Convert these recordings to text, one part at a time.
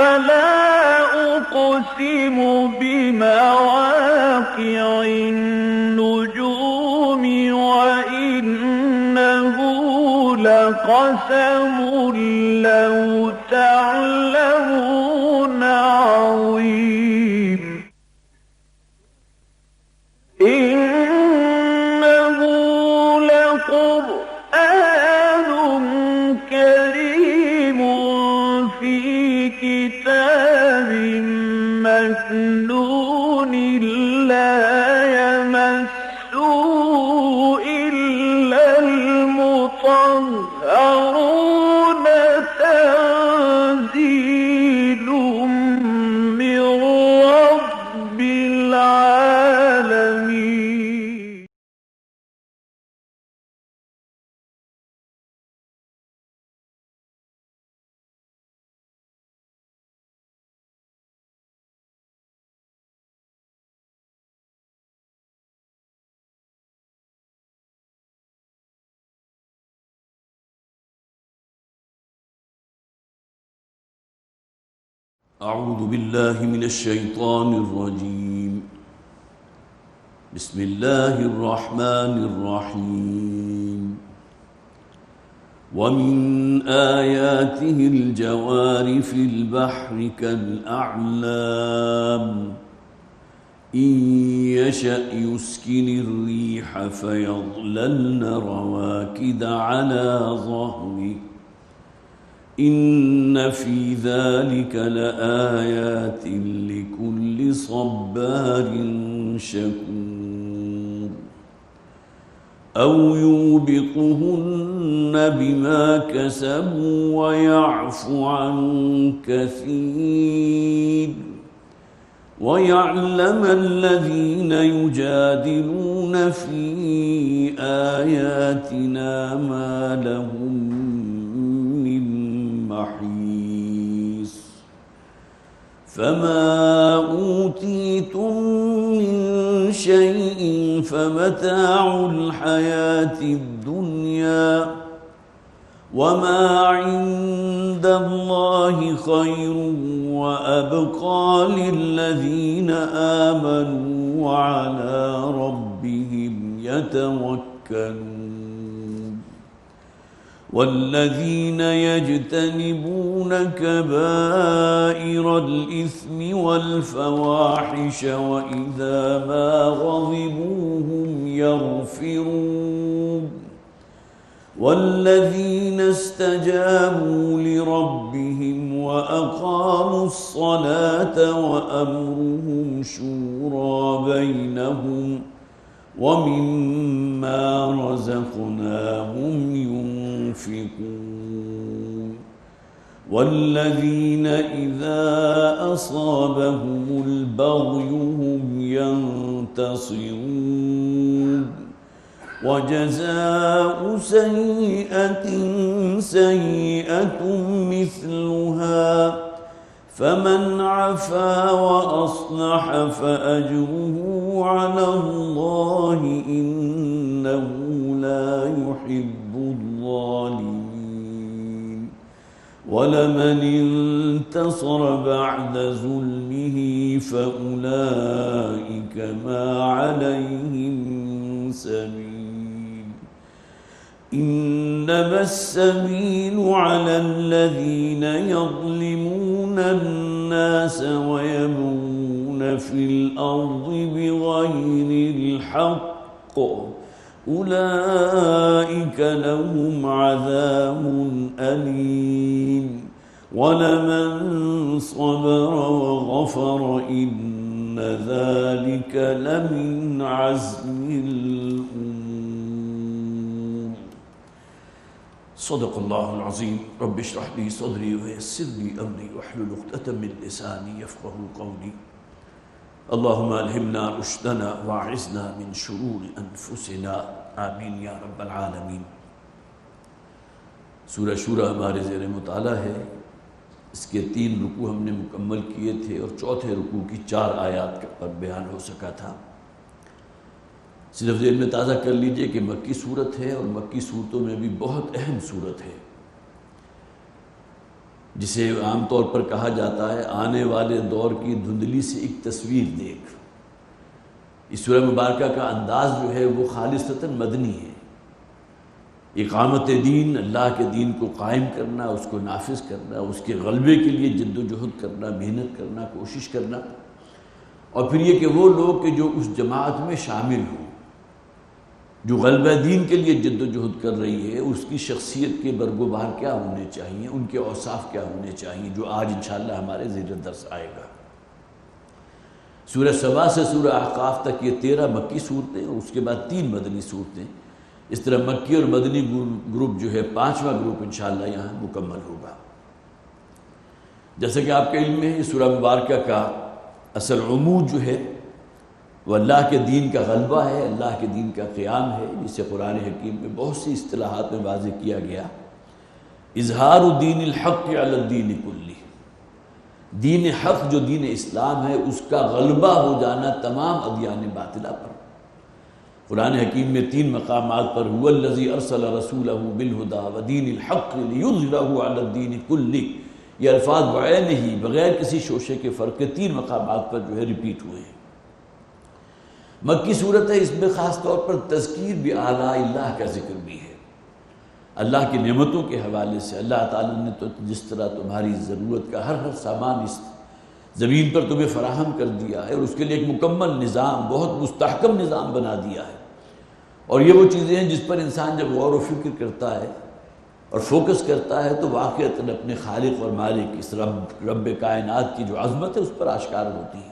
فلا أقسم بمواقع النجوم وإنه لقسم لو تعلمون عظيم إنه لقرآن كريم في كتاب مكنون لا يمسه إلا المطهرون تنزيل من رب العالمين. أعوذ بالله من الشيطان الرجيم. بسم الله الرحمن الرحيم. ومن آياته الجوار في البحر كالأعلام إن يشأ يسكن الريح فيظللن رواكد على ظهره إن في ذلك لآيات لكل صبار شكور أو يوبقهن بما كسبوا ويعفو عن كثير ويعلم الذين يجادلون في آياتنا ما لهم محيص فما أوتيتم من شيء فمتاع الحياة الدنيا وما عند الله خير وأبقى للذين آمنوا وعلى ربهم يتوكلون والذين يجتنبون كبائر الإثم والفواحش وإذا ما غضبوا هم يغفرون والذين استجابوا لربهم وأقاموا الصلاة وأمرهم شورى بينهم ومما رزقناهم ينفقون والذين إذا أصابهم البغي هم ينتصرون وجزاء سيئة سيئة مثلها فمن عفا وأصلح فأجره على الله إنه لا يحب الظالمين ولمن انتصر بعد ظلمه فأولئك ما عليهم من سبيل إنما السبيل على الذين يظلمون الناس ويبغون في الأرض بغير الحق أولئك لهم عذاب أليم ولمن صبر وغفر إن ذلك لمن عزم الأمور. صدق الله العظيم. رب اشرح لي صدري ويسر لي أمري واحلل عقدة من لساني يفقهوا قولي. اللهم ألهمنا رشدنا واعذنا من شرور أنفسنا آمین یا رب العالمین. سورہ شورى ہمارے زیر مطالعہ ہے. اس کے 3 رکوع ہم نے مکمل کیے تھے اور چوتھے رکوع کی 4 آیات پر بیان ہو سکا تھا. صرف ذہن میں تازہ کر لیجئے کہ مکی صورت ہے اور مکی صورتوں میں بھی بہت اہم صورت ہے. جسے عام طور پر کہا جاتا ہے آنے والے دور کی دھندلی سے ایک تصویر دیکھ۔ اس سورہ مبارکہ کا انداز جو ہے وہ خالصتاً مدنی ہے۔ اقامت دین، اللہ کے دین کو قائم کرنا، اس کو نافذ کرنا، اس کے غلبے کے لیے جد و جہد کرنا، محنت کرنا، کوشش کرنا، اور پھر یہ کہ وہ لوگ کہ جو اس جماعت میں شامل ہوں، جو غلبہ دین کے لیے جد و جہد کر رہی ہے، اس کی شخصیت کے برگ و بہار کیا ہونے چاہیے، ان کے اوصاف کیا ہونے چاہیے، جو آج انشاءاللہ ہمارے زیر درس آئے گا۔ سورہ سبا سے سورہ احقاف تک یہ 13 مکی صورتیں اور اس کے بعد 3 مدنی صورتیں۔ اس طرح مکی اور مدنی گروپ جو ہے 5واں گروپ انشاءاللہ یہاں مکمل ہوگا۔ جیسا کہ آپ کے علم میں ہے، سورہ مبارکہ کا اصل عمود جو ہے وہ اللہ کے دین کا غلبہ ہے، اللہ کے دین کا قیام ہے، جسے قرآن حکیم میں بہت سی اصطلاحات میں واضح کیا گیا۔ اظہار دین الحق علی الدین کلی، دین حق جو دین اسلام ہے اس کا غلبہ ہو جانا تمام ادیان باطلہ پر۔ قرآن حکیم میں 3 مقامات پر هو الذی ارسل رسولہ بالہدی ودین الحق لیظہرہ علی الدین کلی، یہ الفاظ بعین ہی بغیر کسی شوشے کے فرق کے 3 مقامات پر جو ہے ریپیٹ ہوئے ہیں۔ مکی صورت ہے، اس میں خاص طور پر تذکیر بھی اعلیٰ اللہ کا ذکر بھی ہے۔ اللہ کی نعمتوں کے حوالے سے اللہ تعالیٰ نے تو جس طرح تمہاری ضرورت کا ہر سامان اس زمین پر تمہیں فراہم کر دیا ہے، اور اس کے لیے ایک مکمل نظام، بہت مستحکم نظام بنا دیا ہے، اور یہ وہ چیزیں ہیں جس پر انسان جب غور و فکر کرتا ہے اور فوکس کرتا ہے تو واقعتاً اپنے خالق اور مالک اس رب کائنات کی جو عظمت ہے اس پر آشکار ہوتی ہے،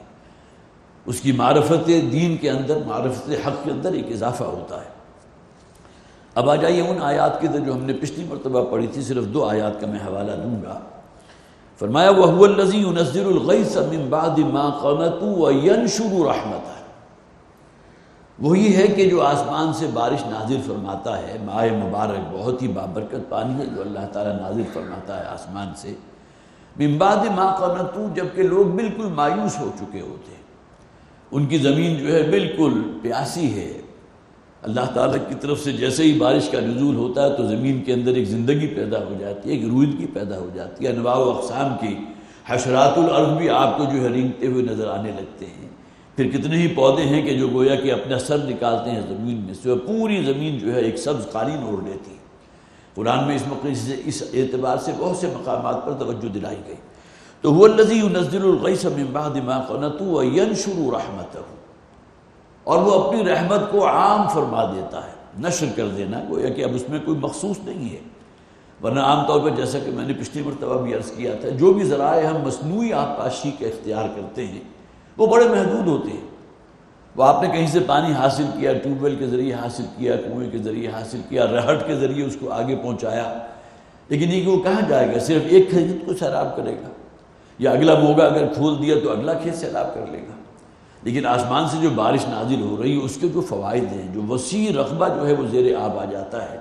اس کی معرفت دین کے اندر، معرفت حق کے اندر ایک اضافہ ہوتا ہے۔ اب آ جائیے ان آیات کی طرف جو ہم نے پچھلی مرتبہ پڑھی تھی، صرف 2 آیات کا میں حوالہ دوں گا۔ فرمایا وَهُوَ الَّذِي يُنَزِّلُ الْغَيْثَ مِن بَعْدِ مَا قَنَطُوا وَيَنشُرُ رَحْمَتَهُ، وہی ہے کہ جو آسمان سے بارش نازل فرماتا ہے، مائع مبارک، بہت ہی بابرکت پانی ہے جو اللہ تعالیٰ نازل فرماتا ہے آسمان سے، من بعد ما قنطوا، جبکہ لوگ بالکل مایوس ہو چکے ہوتے ہیں، ان کی زمین جو ہے بالکل پیاسی ہے۔ اللہ تعالیٰ کی طرف سے جیسے ہی بارش کا نزول ہوتا ہے تو زمین کے اندر ایک زندگی پیدا ہو جاتی ہے، ایک رویدگی پیدا ہو جاتی ہے، انواع و اقسام کی حشرات الارض بھی آپ کو جو ہے رینگتے ہوئے نظر آنے لگتے ہیں۔ پھر کتنے ہی پودے ہیں کہ جو گویا کہ اپنا سر نکالتے ہیں زمین میں سے، اور پوری زمین جو ہے ایک سبز قالین اوڑھ لیتی ہے۔ قرآن میں اس اعتبار سے بہت سے مقامات پر توجہ دلائی گئی۔ تو هو الذی ينزل الغیث من بعد ما قنطوا وینشر رحمتہ، اور وہ اپنی رحمت کو عام فرما دیتا ہے، نشر کر دینا، گویا کہ اب اس میں کوئی مخصوص نہیں ہے، ورنہ عام طور پر جیسا کہ میں نے پچھلی مرتبہ بھی عرض کیا تھا، جو بھی ذرائع ہم مصنوعی آبپاشی کا اختیار کرتے ہیں وہ بڑے محدود ہوتے ہیں۔ وہ آپ نے کہیں سے پانی حاصل کیا، ٹیوب ویل کے ذریعے حاصل کیا، کنویں کے ذریعے حاصل کیا، رہٹ کے ذریعے اس کو آگے پہنچایا، لیکن یہ کہ وہ کہاں جائے گا؟ صرف ایک کھیت کو سیراب کرے گا، یا اگلا موگا اگر کھول دیا تو اگلا کھیت سیراب کر لے گا۔ لیکن آسمان سے جو بارش نازل ہو رہی ہے اس کے جو فوائد ہیں، جو وسیع رقبہ جو ہے وہ زیر آب آ جاتا ہے،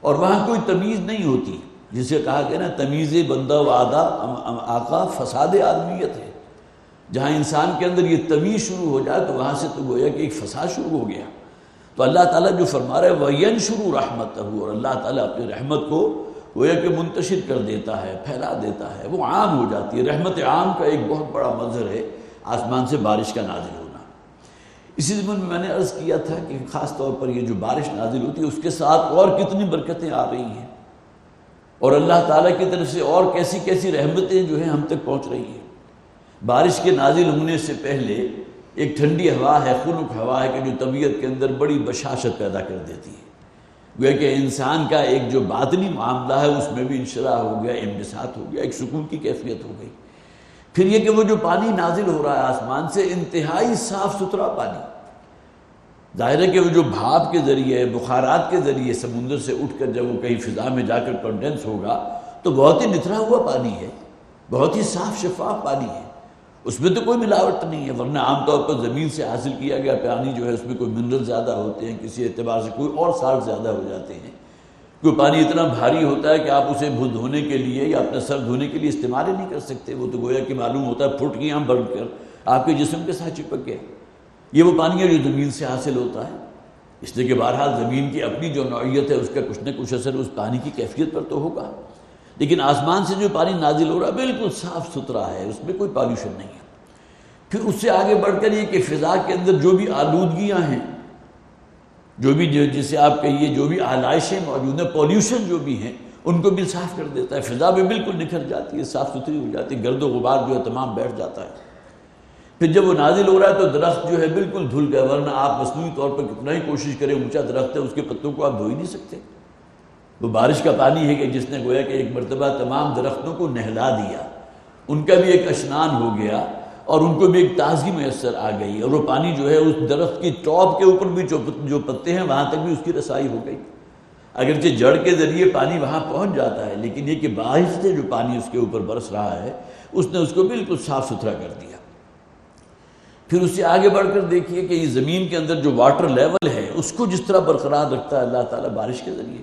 اور وہاں کوئی تمیز نہیں ہوتی، جسے کہا گیا نا تمیز بندہ و آقا فساد آدمیت ہے۔ جہاں انسان کے اندر یہ تمیز شروع ہو جائے تو وہاں سے تو گویا کہ ایک فساد شروع ہو گیا۔ تو اللہ تعالیٰ جو فرما رہا ہے وَيَنشُرُ رَحْمَتَهُ، اور اللہ تعالیٰ اپنی رحمت کو گویا کہ منتشر کر دیتا ہے، پھیلا دیتا ہے، وہ عام ہو جاتی ہے۔ رحمت عام کا ایک بہت بڑا منظر ہے آسمان سے بارش کا نازل ہونا۔ اسی ضمن میں نے عرض کیا تھا کہ خاص طور پر یہ جو بارش نازل ہوتی ہے اس کے ساتھ اور کتنی برکتیں آ رہی ہیں، اور اللہ تعالیٰ کی طرف سے اور کیسی کیسی رحمتیں جو ہیں ہم تک پہنچ رہی ہیں۔ بارش کے نازل ہونے سے پہلے ایک ٹھنڈی ہوا ہے، خنک ہوا ہے کہ جو طبیعت کے اندر بڑی بشاشت پیدا کر دیتی ہے، گویا کہ انسان کا ایک جو باطنی معاملہ ہے اس میں بھی انشراح ہو گیا، انبساط ہو گیا، ایک سکون کی کیفیت ہو گئی۔ پھر یہ کہ وہ جو پانی نازل ہو رہا ہے آسمان سے، انتہائی صاف ستھرا پانی، ظاہر ہے کہ وہ جو بھاپ کے ذریعے، بخارات کے ذریعے سمندر سے اٹھ کر جب وہ کہیں فضا میں جا کر کنڈنس ہوگا تو بہت ہی نتھرا ہوا پانی ہے، بہت ہی صاف شفاف پانی ہے، اس میں تو کوئی ملاوٹ نہیں ہے، ورنہ عام طور پر زمین سے حاصل کیا گیا پانی جو ہے اس میں کوئی منرل زیادہ ہوتے ہیں، کسی اعتبار سے کوئی اور سالٹ زیادہ ہو جاتے ہیں، کوئی پانی اتنا بھاری ہوتا ہے کہ آپ اسے منہ دھونے کے لیے یا اپنا سر دھونے کے لیے استعمال ہی نہیں کر سکتے، وہ تو گویا کہ معلوم ہوتا ہے پھٹکیاں بھر کر آپ کے جسم کے ساتھ چپک گیا۔ یہ وہ پانی ہے جو زمین سے حاصل ہوتا ہے، اس لیے کہ بہرحال زمین کی اپنی جو نوعیت ہے اس کا کچھ نہ کچھ اثر اس پانی کی کیفیت پر تو ہوگا، لیکن آسمان سے جو پانی نازل ہو رہا ہے بالکل صاف ستھرا ہے، اس میں کوئی پالوشن نہیں ہے۔ پھر اس سے آگے بڑھ کر یہ کہ فضا کے اندر جو بھی آلودگیاں ہیں، جو بھی جسے آپ کہیے جو بھی آلائشیں موجود ہیں، پولیوشن جو بھی ہیں، ان کو بھی صاف کر دیتا ہے، فضا بھی بالکل نکھر جاتی ہے، صاف ستھری ہو جاتی ہے، گرد و غبار جو ہے تمام بیٹھ جاتا ہے۔ پھر جب وہ نازل ہو رہا ہے تو درخت جو ہے بالکل دھل گیا، ورنہ آپ مصنوعی طور پر کتنا ہی کوشش کریں، اونچا درخت ہے اس کے پتوں کو آپ دھو ہی نہیں سکتے۔ وہ بارش کا پانی ہے کہ جس نے گویا کہ ایک مرتبہ تمام درختوں کو نہلا دیا، ان کا بھی ایک اشنان ہو گیا اور ان کو بھی ایک تازگی میسر آ گئی، اور وہ پانی جو ہے اس درخت کی ٹاپ کے اوپر بھی جو پتے ہیں وہاں تک بھی اس کی رسائی ہو گئی۔ اگرچہ جڑ کے ذریعے پانی وہاں پہنچ جاتا ہے، لیکن یہ کہ بارش سے جو پانی اس کے اوپر برس رہا ہے اس نے اس کو بالکل صاف ستھرا کر دیا۔ پھر اس سے آگے بڑھ کر دیکھیے کہ یہ زمین کے اندر جو واٹر لیول ہے اس کو جس طرح برقرار رکھتا ہے اللہ تعالیٰ بارش کے ذریعے۔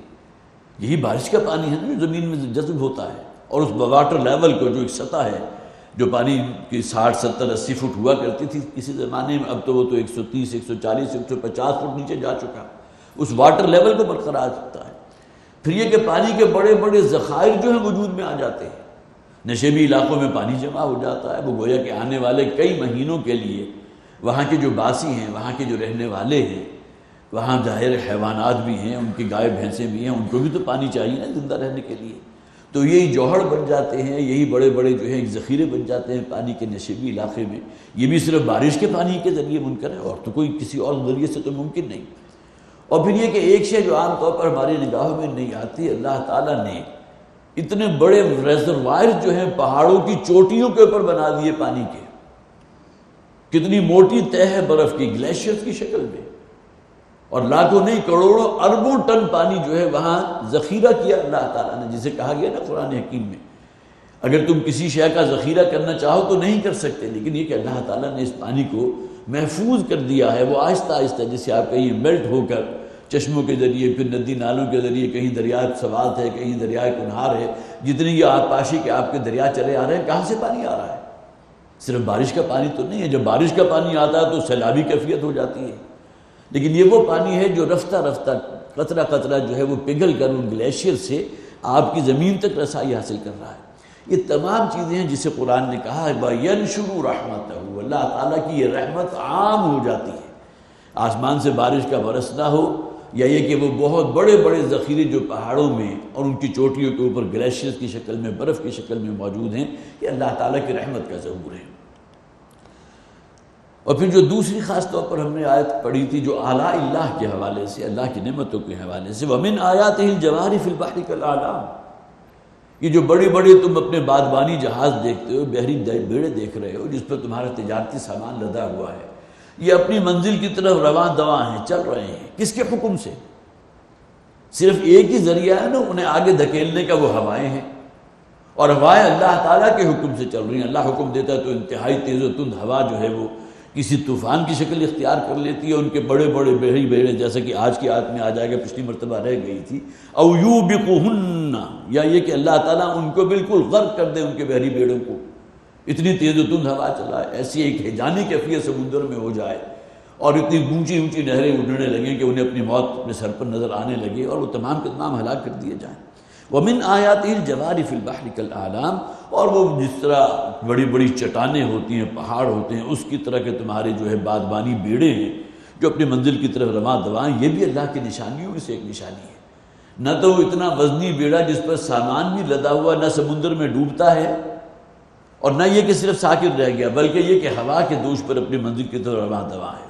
یہی بارش کا پانی ہے نا جو زمین میں جذب ہوتا ہے، اور اس واٹر لیول کو جو ایک سطح ہے جو پانی کی 60 70 80 فٹ ہوا کرتی تھی کسی زمانے میں، اب تو وہ تو 130 140 150 فٹ نیچے جا چکا، اس واٹر لیول کو برقرار رکھتا ہے۔ پھر یہ کہ پانی کے بڑے بڑے ذخائر جو ہیں وجود میں آ جاتے ہیں، نشیبی علاقوں میں پانی جمع ہو جاتا ہے، وہ گویا کہ آنے والے کئی مہینوں کے لیے وہاں کے جو باسی ہیں، وہاں کے جو رہنے والے ہیں، وہاں ظاہر حیوانات بھی ہیں، ان کی گائے بھینسیں بھی ہیں، ان کو بھی تو پانی چاہیے نا زندہ رہنے کے لیے، تو یہی جوہر بن جاتے ہیں، یہی بڑے بڑے جو ہیں ذخیرے بن جاتے ہیں پانی کے نشیبی علاقے میں۔ یہ بھی صرف بارش کے پانی کے ذریعے ممکن ہے، اور تو کوئی کسی اور ذریعے سے تو ممکن نہیں۔ اور پھر یہ کہ ایک شے جو عام طور پر ہماری نگاہوں میں نہیں آتی، اللہ تعالیٰ نے اتنے بڑے ریزروائر جو ہیں پہاڑوں کی چوٹیوں کے اوپر بنا دیے پانی کے، کتنی موٹی تہ ہے برف کی، گلیشیئر کی شکل میں، اور لاکھوں نہیں کروڑوں اربوں ٹن پانی جو ہے وہاں ذخیرہ کیا اللہ تعالیٰ نے، جسے کہا گیا نا قرآن حکیم میں اگر تم کسی شے کا ذخیرہ کرنا چاہو تو نہیں کر سکتے، لیکن یہ کہ اللہ تعالیٰ نے اس پانی کو محفوظ کر دیا ہے، وہ آہستہ آہستہ جسے آپ کہیں میلٹ ہو کر چشموں کے ذریعے، پھر ندی نالوں کے ذریعے، کہیں دریائے سوات ہے، کہیں دریائے کنہار ہے، جتنی یہ آبپاشی کے آپ کے دریا چلے آ رہے ہیں، کہاں سے پانی آ رہا ہے؟ صرف بارش کا پانی تو نہیں ہے، جب بارش کا پانی آتا ہے تو سیلابی کیفیت ہو جاتی ہے، لیکن یہ وہ پانی ہے جو رفتہ رفتہ قطرہ قطرہ جو ہے وہ پگھل کر ان گلیشیئر سے آپ کی زمین تک رسائی حاصل کر رہا ہے۔ یہ تمام چیزیں ہیں جسے قرآن نے کہا ہے وَيَنْشُرُ رَحْمَتَهُ، اللہ تعالیٰ کی یہ رحمت عام ہو جاتی ہے، آسمان سے بارش کا برسنا ہو یا یہ کہ وہ بہت بڑے بڑے ذخیرے جو پہاڑوں میں اور ان کی چوٹیوں کے اوپر گلیشیئر کی شکل میں، برف کی شکل میں موجود ہیں، یہ اللہ تعالیٰ کی رحمت کا ظہور ہے۔ اور پھر جو دوسری خاص طور پر ہم نے آیت پڑھی تھی جو آلاء اللہ کے حوالے سے، اللہ کی نعمتوں کے حوالے سے، وَمِنْ آيَاتِهِ الْجَوَارِ فِي الْبَحْرِ كَالْأَعْلَامِ، یہ جو بڑی بڑی تم اپنے بادبانی جہاز دیکھتے ہو، بحری بیڑے دیکھ رہے ہو جس پر تمہارا تجارتی سامان لدا ہوا ہے، یہ اپنی منزل کی طرف رواں دواں ہیں، چل رہے ہیں، کس کے حکم سے؟ صرف ایک ہی ذریعہ ہے نا انہیں آگے دھکیلنے کا، وہ ہوائیں ہیں، اور ہوائیں اللہ تعالیٰ کے حکم سے چل رہی ہیں۔ اللہ حکم دیتا ہے تو انتہائی تیز و تند ہوا جو ہے وہ کسی طوفان کی شکل اختیار کر لیتی ہے، ان کے بڑے بڑے بحری بیڑے، جیسا کہ آج کی آیت میں آ جائے گا، پچھلی مرتبہ رہ گئی تھی، او یوبقہن، یا یہ کہ اللہ تعالیٰ ان کو بالکل غرق کر دے، ان کے بحری بیڑوں کو، اتنی تیز و تند ہوا چلائے، ایسی ایک ہیجانی کیفیت سمندر میں ہو جائے، اور اتنی اونچی اونچی نہریں اڑنے لگیں کہ انہیں اپنی موت اپنے سر پر نظر آنے لگے، اور وہ تمام کے تمام ہلاک کر دیے جائیں۔ وَمِنْ آيَاتِهِ الْجَوَارِ فِي الْبَحْرِ كَالْأَعْلَامِ، اور وہ جس طرح بڑی بڑی چٹانیں ہوتی ہیں، پہاڑ ہوتے ہیں، اس کی طرح کے تمہارے جو ہے بادبانی بیڑے ہیں جو اپنی منزل کی طرف رواں دواں، یہ بھی اللہ کی نشانیوں میں سے ایک نشانی ہے۔ نہ تو وہ اتنا وزنی بیڑا جس پر سامان بھی لدا ہوا، نہ سمندر میں ڈوبتا ہے، اور نہ یہ کہ صرف ساکن رہ گیا، بلکہ یہ کہ ہوا کے دوش پر اپنی منزل کی طرف رواں دواں ہے۔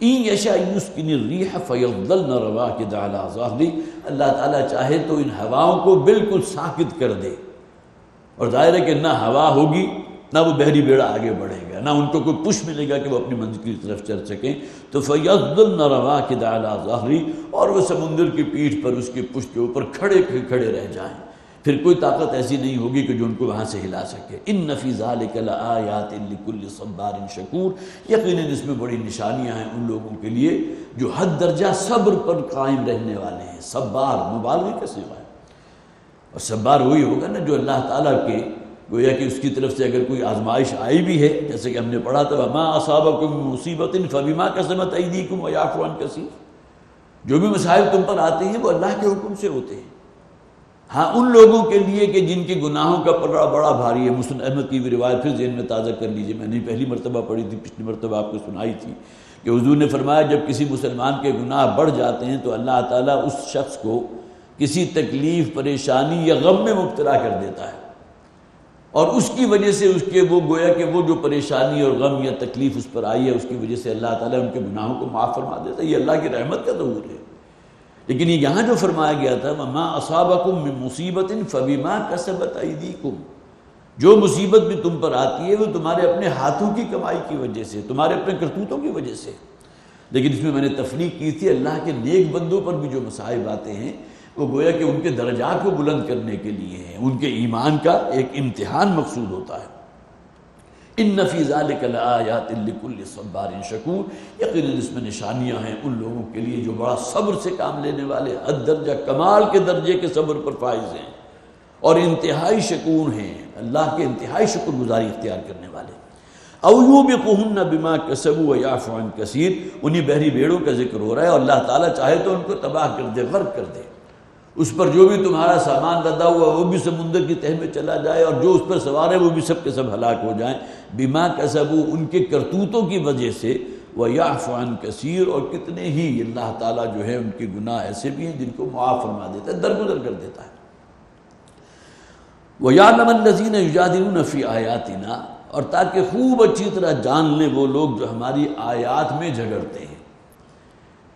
إِن يَشَأْ يُسْكِنِ الرِّيحَ فَيَظْلَلْنَ رَوَاكِدَ عَلَىٰ ظَهْرِهِ، اللہ تعالیٰ چاہے تو ان ہواؤں کو بالکل ساکت کر دے، اور ظاہر ہے کہ نہ ہوا ہوگی نہ وہ بحری بیڑا آگے بڑھے گا، نہ ان کو کوئی پش ملے گا کہ وہ اپنی منزل کی طرف چل سکیں، تو فَيَظْلَلْنَ رَوَاكِدَ عَلَىٰ ظَهْرِهِ، اور وہ سمندر کی پیٹھ پر، اس کی پشت کے اوپر کھڑے رہ جائیں، پھر کوئی طاقت ایسی نہیں ہوگی کہ جو ان کو وہاں سے ہلا سکے۔ إِنَّ فِي ذَلِكَ لَآيَاتٍ لِكُلِّ صَبَّارٍ شَكُورٍ، یقیناً اس میں بڑی نشانیاں ہیں ان لوگوں کے لیے جو حد درجہ صبر پر قائم رہنے والے ہیں۔ صبار مبالغے کا صیغہ ہے، اور صبار وہی ہوگا نا جو اللہ تعالیٰ کے گویا کہ اس کی طرف سے اگر کوئی آزمائش آئی بھی ہے، جیسے کہ ہم نے پڑھا تھا وَمَا أَصَابَكُم مِّن مُّصِيبَةٍ فَبِمَا كَسَبَتْ أَيْدِيكُمْ وَيَعْفُو عَن كَثِيرٍ، جو بھی مسائل تم پر آتے ہیں وہ اللہ کے حکم سے ہوتے ہیں، ہاں ان لوگوں کے لیے کہ جن کے گناہوں کا پلڑا بڑا بھاری ہے۔ مسند احمد کی بھی روایت پھر ذہن میں تازہ کر لیجئے، میں نے پہلی مرتبہ پڑھی تھی، پچھلی مرتبہ آپ کو سنائی تھی کہ حضور نے فرمایا جب کسی مسلمان کے گناہ بڑھ جاتے ہیں تو اللہ تعالیٰ اس شخص کو کسی تکلیف، پریشانی یا غم میں مبتلا کر دیتا ہے، اور اس کی وجہ سے اس کے وہ گویا کہ وہ جو پریشانی اور غم یا تکلیف اس پر آئی ہے اس کی وجہ سے اللہ تعالیٰ ان کے گناہوں کو معاف فرما دیتا ہے۔ یہ اللہ کی رحمت کا ظہور ہے۔ لیکن یہ یہاں جو فرمایا گیا تھا وَمَا أَصَابَكُم مِّن مُّصِيبَةٍ فَبِمَا كَسَبَتْ أَيْدِيكُم، جو مصیبت بھی تم پر آتی ہے وہ تمہارے اپنے ہاتھوں کی کمائی کی وجہ سے، تمہارے اپنے کرتوتوں کی وجہ سے۔ لیکن اس میں نے تفریق کی تھی اللہ کے نیک بندوں پر بھی جو مصائب آتے ہیں وہ گویا کہ ان کے درجات کو بلند کرنے کے لیے ہیں، ان کے ایمان کا ایک امتحان مقصود ہوتا ہے۔ ان فی ذلک لآیات لکل صبار شکور، یقیناً اس میں نشانیاں ہیں ان لوگوں کے لیے جو بڑا صبر سے کام لینے والے، حد درجہ کمال کے درجے کے صبر پر فائز ہیں اور انتہائی شکور ہیں، اللہ کے انتہائی شکر گزاری اختیار کرنے والے۔ او یوبقہن بما کسبوا ویعفو عن کثیر، انہی بحری بھیڑوں کا ذکر ہو رہا ہے، اور اللہ تعالیٰ چاہے تو ان کو تباہ کر دے، غرق کر دے، اس پر جو بھی تمہارا سامان لدا ہوا وہ بھی سمندر کی تہہ میں چلا جائے، اور جو اس پر سوار ہے وہ بھی سب کے سب ہلاک ہو جائیں، بما کسبوا، ان کے کرتوتوں کی وجہ سے، ویعفو عن کثیر، اور کتنے ہی اللہ تعالیٰ جو ہے ان کے گناہ ایسے بھی ہیں جن کو معاف فرما دیتا ہے، درگزر کر دیتا ہے۔ وَيَعْلَمَ الَّذِينَ يُجَادِلُونَ فِي آيَاتِنَا، اور تاکہ خوب اچھی طرح جان لیں وہ لوگ جو ہماری آیات میں جھگڑتے ہیں۔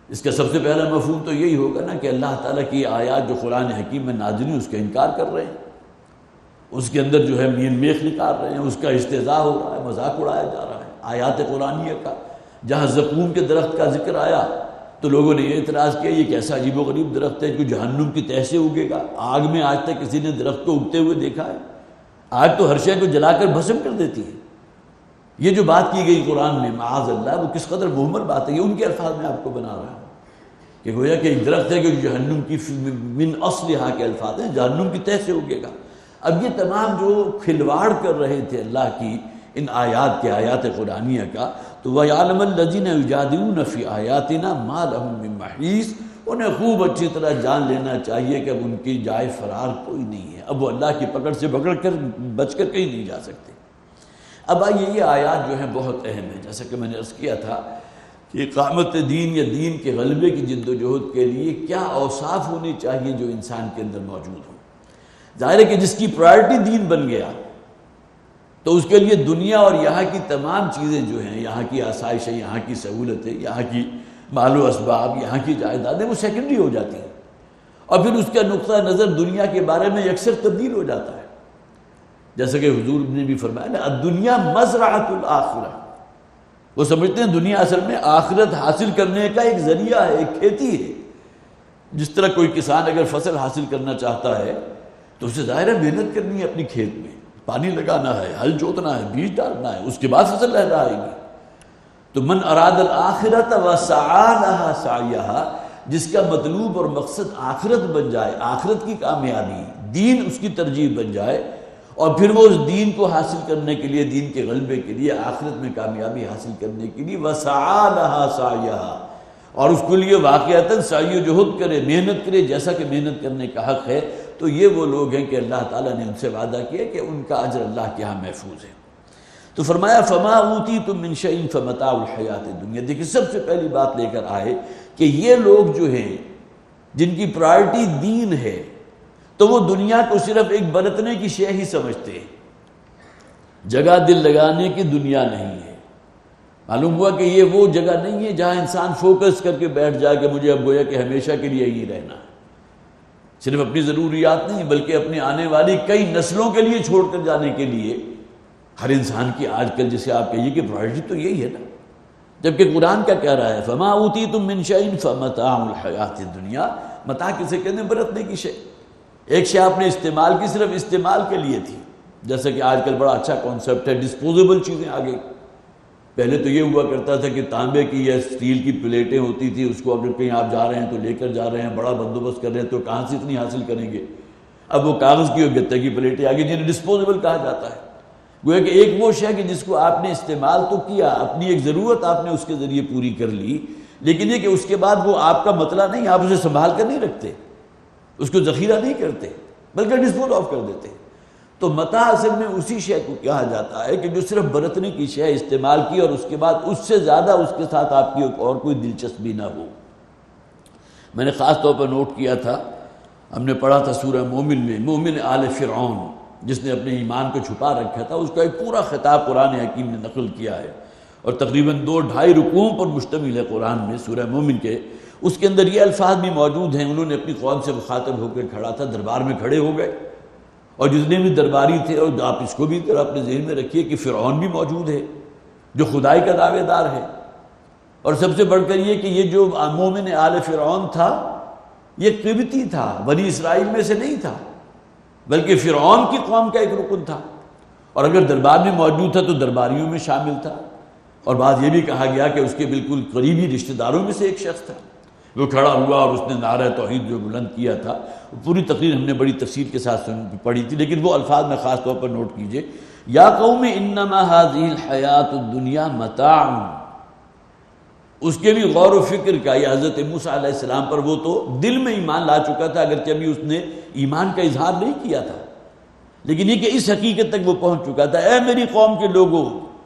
اس کا سب سے پہلا مفہوم تو یہی ہوگا نا کہ اللہ تعالیٰ کی آیات جو قرآن حکیم میں نازل ہیں اس کا انکار کر رہے ہیں، اس کے اندر جو ہے مین میخ نکال رہے ہیں، اس کا استہزاء ہو رہا ہے، مذاق اڑایا جا رہا ہے۔ آیات قرآنیہ کا جہاں زقوم کے درخت کا ذکر آیا تو لوگوں نے یہ اعتراض کیا یہ کیسا عجیب و غریب درخت ہے جو جہنم کی تہہ سے اگے گا؟ آگ میں آج تک کسی نے درخت کو اگتے ہوئے دیکھا ہے؟ آگ تو ہر شے کو جلا کر بھسم کر دیتی ہے۔ یہ جو بات کی گئی قرآن میں معاذ اللہ وہ کس قدر مہمل بات ہے، یہ ان کے الفاظ میں آپ کو بنا رہا ہوں کہ گویا کہ ایک درخت ہے کہ جہنم کی من اصلہا کے الفاظ ہیں، جہنم کی تہہ سے اگے گا۔ اب یہ تمام جو کھلواڑ کر رہے تھے اللہ کی ان آیات کے، آیات قرآنیہ کا، تو وَيَعْلَمَ الَّذِينَ يُجَادِلُونَ فِي آيَاتِنَا مَا لَهُم مِّن مَّحِيصٍ، انہیں خوب اچھی طرح جان لینا چاہیے کہ اب ان کی جائے فرار کوئی نہیں ہے، اب وہ اللہ کی پکڑ سے بگڑ کر بچ کر کہیں نہیں جا سکتے۔ اب آئیے یہ آیات جو ہیں بہت اہم ہیں، جیسا کہ میں نے عرض کیا تھا کہ اقامت دین یا دین کے غلبے کی جد و جہد کے لیے کیا اوصاف ہونی چاہیے جو انسان کے اندر موجود ہوں۔ ظاہر ہے کہ جس کی پرائرٹی دین بن گیا تو اس کے لیے دنیا اور یہاں کی تمام چیزیں جو ہیں، یہاں کی آسائشیں، یہاں کی سہولتیں، یہاں کی مال و اسباب، یہاں کی جائیدادیں وہ سیکنڈری ہو جاتی ہیں، اور پھر اس کا نقطہ نظر دنیا کے بارے میں یکسر تبدیل ہو جاتا ہے۔ جیسا کہ حضور نے بھی فرمایا نا الدنیا مزرعۃ الآخرہ، وہ سمجھتے ہیں دنیا اصل میں آخرت حاصل کرنے کا ایک ذریعہ ہے، ایک کھیتی ہے۔ جس طرح کوئی کسان اگر فصل حاصل کرنا چاہتا ہے تو اسے ظاہر ہے محنت کرنی ہے، اپنی کھیت میں پانی لگانا ہے، ہل جوتنا ہے، بیج ڈالنا ہے، اس کے بعد فصل لہرا آئے گی۔ تو من اراد الآخرۃ وسعی لہا سعیہا، جس کا مطلوب اور مقصد آخرت بن جائے، آخرت کی کامیابی، دین اس کی ترجیح بن جائے، اور پھر وہ اس دین کو حاصل کرنے کے لیے، دین کے غلبے کے لیے، آخرت میں کامیابی حاصل کرنے کے لیے وسعی لہا سعیہا، اور اس کے لیے واقعتاً سعی و جہد کرے، محنت کرے جیسا کہ محنت کرنے کا حق ہے، تو یہ وہ لوگ ہیں کہ اللہ تعالیٰ نے ان سے وعدہ کیا کہ ان کا اجر اللہ کے ہاں محفوظ ہے۔ تو فرمایا فما اوتیتم من شیء فمتاع الحیات الدنیا۔ دیکھیں سب سے پہلی بات لے کر آئے کہ یہ لوگ جو ہیں جن کی پرائرٹی دین ہے تو وہ دنیا کو صرف ایک برتنے کی شے ہی سمجھتے ہیں، جگہ دل لگانے کی دنیا نہیں ہے۔ معلوم ہوا کہ یہ وہ جگہ نہیں ہے جہاں انسان فوکس کر کے بیٹھ جائے کہ مجھے اب گویا کہ ہمیشہ کے لیے ہی رہنا ہے، صرف اپنی ضروریات نہیں بلکہ اپنی آنے والی کئی نسلوں کے لیے چھوڑ کر جانے کے لیے۔ ہر انسان کی آج کل جسے آپ کہیے کہ پرائرٹی تو یہی ہے نا، جبکہ قرآن کیا کہہ رہا ہے فما اوتیتم من شیء فمتاع الحیات الدنیا۔ متاع کسے کہتے ہیں؟ برتنے کی شے۔ ایک شے آپ نے استعمال کی، صرف استعمال کے لیے تھی، جیسا کہ آج کل بڑا اچھا کانسیپٹ ہے ڈسپوزیبل چیزیں آ گئی۔ پہلے تو یہ ہوا کرتا تھا کہ تانبے کی یا اسٹیل کی پلیٹیں ہوتی تھی، اس کو اگر کہیں آپ جا رہے ہیں تو لے کر جا رہے ہیں، بڑا بندوبست کر رہے ہیں تو کہاں سے اتنی حاصل کریں گے؟ اب وہ کاغذ کی اور گتے کی پلیٹیں آ گئی جنہیں ڈسپوزیبل کہا جاتا ہے۔ گویا کہ ایک وہ شے کہ جس کو آپ نے استعمال تو کیا، اپنی ایک ضرورت آپ نے اس کے ذریعے پوری کر لی، لیکن یہ کہ اس کے بعد وہ آپ کا مطلب نہیں، آپ اسے سنبھال کر نہیں رکھتے، اس کو ذخیرہ نہیں کرتے، بلکہ ڈسپوز آف کر دیتے ہیں۔ تو متاع اصل میں اسی شے کو کہا جاتا ہے کہ جو صرف برتنے کی شے استعمال کی اور اس کے بعد اس سے زیادہ اس کے ساتھ آپ کی اور کوئی دلچسپی نہ ہو۔ میں نے خاص طور پر نوٹ کیا تھا، ہم نے پڑھا تھا سورہ مومن میں، مومن آل فرعون جس نے اپنے ایمان کو چھپا رکھا تھا، اس کا ایک پورا خطاب قرآن حکیم نے نقل کیا ہے، اور تقریباً 2-2.5 رکوعوں پر مشتمل ہے قرآن میں سورہ مومن کے۔ اس کے اندر یہ الفاظ بھی موجود ہیں، انہوں نے اپنی قوم سے مخاطب ہو کے کھڑا تھا، دربار میں کھڑے ہو گئے، اور جتنے بھی درباری تھے، اور آپ اس کو بھی اپنے ذہن میں رکھیے کہ فرعون بھی موجود ہے جو خدائی کا دعوے دار ہے، اور سب سے بڑھ کر یہ کہ یہ جو مومن آل فرعون تھا یہ قبطی تھا، بنی اسرائیل میں سے نہیں تھا، بلکہ فرعون کی قوم کا ایک رکن تھا، اور اگر دربار میں موجود تھا تو درباریوں میں شامل تھا، اور بعد یہ بھی کہا گیا کہ اس کے بالکل قریبی رشتہ داروں میں سے ایک شخص تھا۔ وہ کھڑا ہوا اور اس نے نعرہ توحید جو بلند کیا تھا، پوری تقریر ہم نے بڑی تفصیل کے ساتھ پڑھی تھی، لیکن وہ الفاظ میں خاص طور پر نوٹ کیجئے، یا قوم انما هذه الحیات الدنیا متاع۔ اس کے بھی غور و فکر کا، یہ حضرت موسیٰ علیہ السلام پر، وہ تو دل میں ایمان لا چکا تھا، اگرچہ ابھی اس نے ایمان کا اظہار نہیں کیا تھا، لیکن یہ کہ اس حقیقت تک وہ پہنچ چکا تھا، اے میری قوم کے لوگوں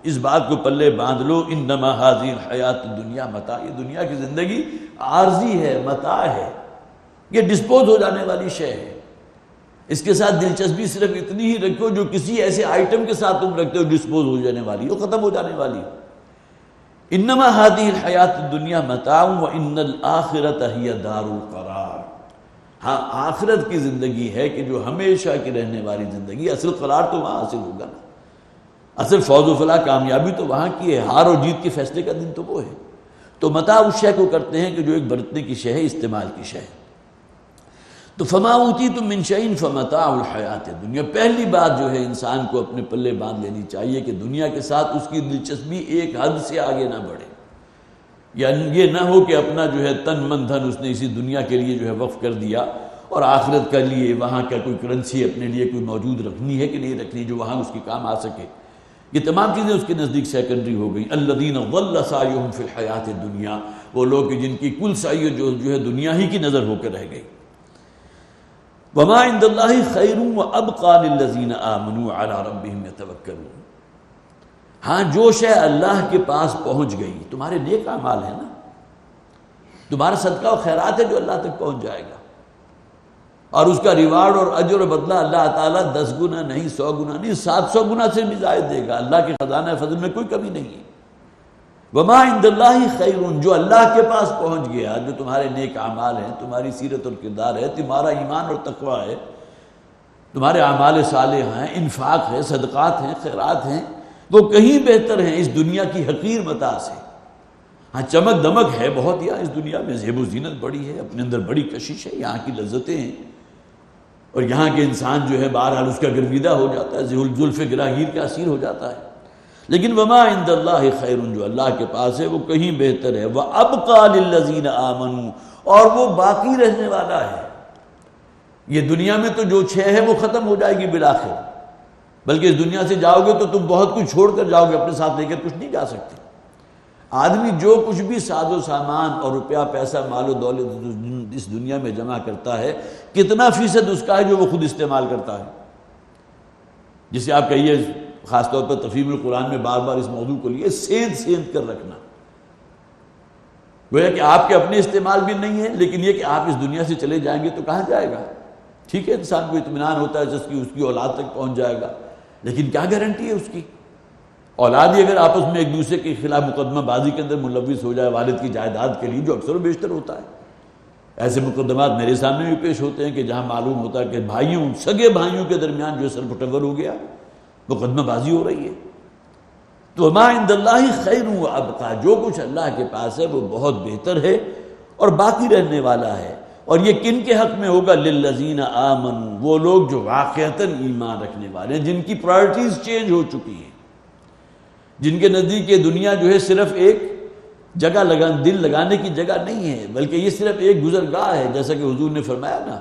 اس بات کو پلے باندھ لو، انما هذه الحیات الدنیا متاع، یہ دنیا کی زندگی عارضی ہے، متاع ہے، یہ ڈسپوز ہو جانے والی شے ہے، اس کے ساتھ دلچسپی صرف اتنی ہی رکھو جو کسی ایسے آئٹم کے ساتھ تم رکھتے ہو ڈسپوز ہو جانے والی، وہ ختم ہو جانے والی۔ انما هذه الحیات الدنیا متاع وان الاخرۃ ہی دار القرار۔ ہاں، آخرت کی زندگی ہے کہ جو ہمیشہ کی رہنے والی زندگی، اصل قرار تو وہاں حاصل ہوگا نا، اصل فوز و فلاح کامیابی تو وہاں کی ہے، ہار اور جیت کے فیصلے کا دن تو وہ ہے۔ تو متاع اس شے کو کرتے ہیں کہ جو ایک برتنے کی شے ہے، استعمال کی شے ہے۔ تو فما اوتیتم من شیء فمتاع الحیات الدنیا، پہلی بات جو ہے انسان کو اپنے پلے باندھ لینی چاہیے کہ دنیا کے ساتھ اس کی دلچسپی ایک حد سے آگے نہ بڑھے، یعنی یہ نہ ہو کہ اپنا جو ہے تن من دھن اس نے اسی دنیا کے لیے جو ہے وقف کر دیا، اور آخرت کے لیے وہاں کا کوئی کرنسی اپنے لیے کوئی موجود رکھنی ہے کہ نہیں رکھنی جو وہاں اس کی کام آ سکے، یہ تمام چیزیں اس کے نزدیک سیکنڈری ہو گئیں۔ الذین ضل سعیہم فی الحیات الدنیا، وہ لوگ جن کی کل سعی جو ہے دنیا ہی کی نظر ہو کر رہ گئی۔ وما عند اللہ خیر وابقى للذین آمنوا علی ربہم یتوکلون، ہاں جو شے اللہ کے پاس پہنچ گئی، تمہارے نیک اعمال ہیں نا، تمہارا صدقہ و خیرات ہے جو اللہ تک پہنچ جائے گا، اور اس کا ریوارڈ اور اجر و بدلہ اللہ تعالیٰ 10 گنا نہیں، 100 گنا نہیں، 700 گنا سے بھی زائد دے گا۔ اللہ کے خزانہ فضل میں کوئی کمی نہیں ہے۔ وما عند اللہ خیر، جو اللہ کے پاس پہنچ گیا، جو تمہارے نیک اعمال ہیں، تمہاری سیرت اور کردار ہے، تمہارا ایمان اور تقوی ہے، تمہارے اعمال صالحہ ہیں، انفاق ہے، صدقات ہیں، خیرات ہیں، وہ کہیں بہتر ہیں اس دنیا کی حقیر متاع سے۔ ہاں چمک دمک ہے بہت یہاں اس دنیا میں، زیب و زینت بڑی ہے، اپنے اندر بڑی کشش ہے، یہاں کی لذتیں ہیں، اور یہاں کے انسان جو ہے بہرحال اس کا گرویدہ ہو جاتا ہے، زلف گراگیر کا اسیر ہو جاتا ہے، لیکن وما عند اللہ خیر، جو اللہ کے پاس ہے وہ کہیں بہتر ہے۔ وابقى للذین آمنوا، اور وہ باقی رہنے والا ہے۔ یہ دنیا میں تو جو ہے وہ ختم ہو جائے گی بالآخر، بلکہ اس دنیا سے جاؤ گے تو تم بہت کچھ چھوڑ کر جاؤ گے، اپنے ساتھ لے کر کچھ نہیں جا سکتے۔ آدمی جو کچھ بھی ساز و سامان اور روپیہ پیسہ مال و دولت اس دنیا میں جمع کرتا ہے، کتنا فیصد اس کا ہے جو وہ خود استعمال کرتا ہے؟ جسے آپ کہیے خاص طور پر تفہیم القرآن میں بار بار اس موضوع کو لیے سیند کر رکھنا، گویا کہ آپ کے اپنے استعمال بھی نہیں ہے، لیکن یہ کہ آپ اس دنیا سے چلے جائیں گے تو کہاں جائے گا؟ ٹھیک ہے انسان کو اطمینان ہوتا ہے جس کی اس کی اولاد تک پہنچ جائے گا، لیکن کیا گارنٹی ہے اس کی؟ اولاد ہی اگر آپس میں ایک دوسرے کے خلاف مقدمہ بازی کے اندر ملوث ہو جائے والد کی جائیداد کے لیے، جو اکثر و بیشتر ہوتا ہے، ایسے مقدمات میرے سامنے بھی پیش ہوتے ہیں کہ جہاں معلوم ہوتا ہے کہ سگے بھائیوں کے درمیان جو سر پٹور ہو گیا، مقدمہ بازی ہو رہی ہے۔ تو ما عند اللہ خیر وابقى، جو کچھ اللہ کے پاس ہے وہ بہت بہتر ہے اور باقی رہنے والا ہے، اور یہ کن کے حق میں ہوگا؟ للذین آمنوا، وہ لوگ جو واقعتاً ایمان رکھنے والے ہیں، جن کی پرائرٹیز چینج ہو چکی ہیں، جن کے نزدیک یہ دنیا جو ہے صرف ایک جگہ دل لگانے کی جگہ نہیں ہے، بلکہ یہ صرف ایک گزرگاہ ہے، جیسا کہ حضور نے فرمایا نا،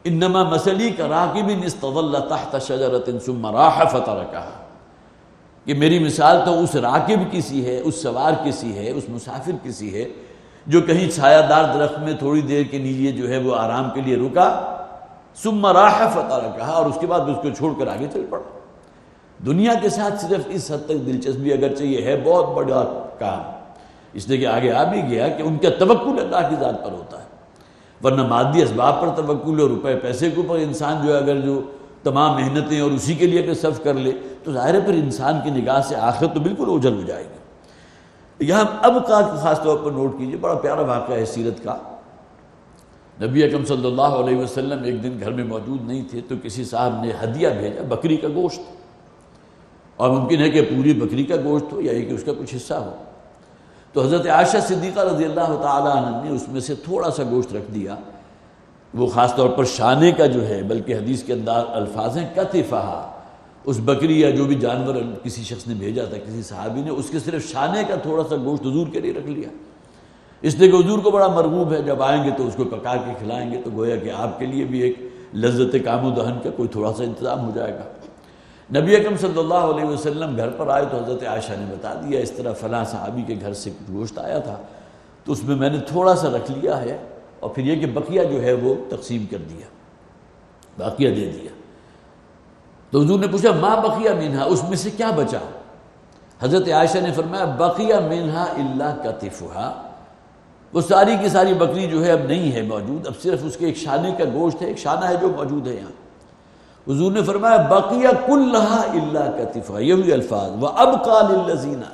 انما مثلی کراکب استظل تحت شجرۃ ثم راح فترکها، کہ میری مثال تو اس راکب کی سی ہے، اس سوار کی سی ہے، اس مسافر کی سی ہے جو کہیں سایہ دار درخت میں تھوڑی دیر کے لیے جو ہے وہ آرام کے لیے رکا، ثم راح فترکھا، اور اس کے بعد اس کو چھوڑ کر آگے چل پڑا۔ دنیا کے ساتھ صرف اس حد تک دلچسپی، اگرچہ یہ ہے بہت بڑا کام، اس لیے کہ آگے آ بھی گیا کہ ان کا توکل اللہ کی ذات پر ہوتا ہے، ورنہ مادی اسباب پر توکل اور روپے پیسے کے اوپر انسان جو ہے اگر جو تمام محنتیں اور اسی کے لیے اگر صرف کر لے تو ظاہر ہے پھر انسان کی نگاہ سے آخرت تو بالکل اوجھل ہو جائے گی۔ یہاں اب کا خاص طور پر نوٹ کیجئے، بڑا پیارا واقعہ ہے سیرت کا۔ نبی اکرم صلی اللہ علیہ وسلم ایک دن گھر میں موجود نہیں تھے تو کسی صاحب نے ہدیہ بھیجا، بکری کا گوشت، اور ممکن ہے کہ پوری بکری کا گوشت ہو یا کہ اس کا کچھ حصہ ہو۔ تو حضرت عائشہ صدیقہ رضی اللہ تعالی عنہ نے اس میں سے تھوڑا سا گوشت رکھ دیا، وہ خاص طور پر شانے کا جو ہے، بلکہ حدیث کے اندر الفاظ ہیں کتفہا، اس بکری یا جو بھی جانور کسی شخص نے بھیجا تھا، کسی صحابی نے، اس کے صرف شانے کا تھوڑا سا گوشت حضور کے لیے رکھ لیا، اس لیے کہ حضور کو بڑا مرغوب ہے، جب آئیں گے تو اس کو پکا کے کھلائیں گے، تو گویا کہ آپ کے لیے بھی ایک لذت کام و دہن کا کوئی تھوڑا سا انتظام ہو جائے گا۔ نبی اکرم صلی اللہ علیہ وسلم گھر پر آئے تو حضرت عائشہ نے بتا دیا اس طرح فلاں صحابی کے گھر سے گوشت آیا تھا، تو اس میں نے تھوڑا سا رکھ لیا ہے، اور پھر یہ کہ بقیہ جو ہے وہ تقسیم کر دیا، باقیہ دے دیا۔ تو حضور نے پوچھا ما بقیہ منہا، اس میں سے کیا بچا؟ حضرت عائشہ نے فرمایا بقیہ منہا الا کتفہا، وہ ساری کی ساری بکری جو ہے اب نہیں ہے موجود، اب صرف اس کے ایک شانے کا گوشت ہے، ایک شانہ ہے جو موجود ہے یہاں۔ حضور نے فرمایا بقیہ کلہا الا کتفہا، یہ ہوئی الفاظ، وَأَبْقَى لِلَّذِينَ،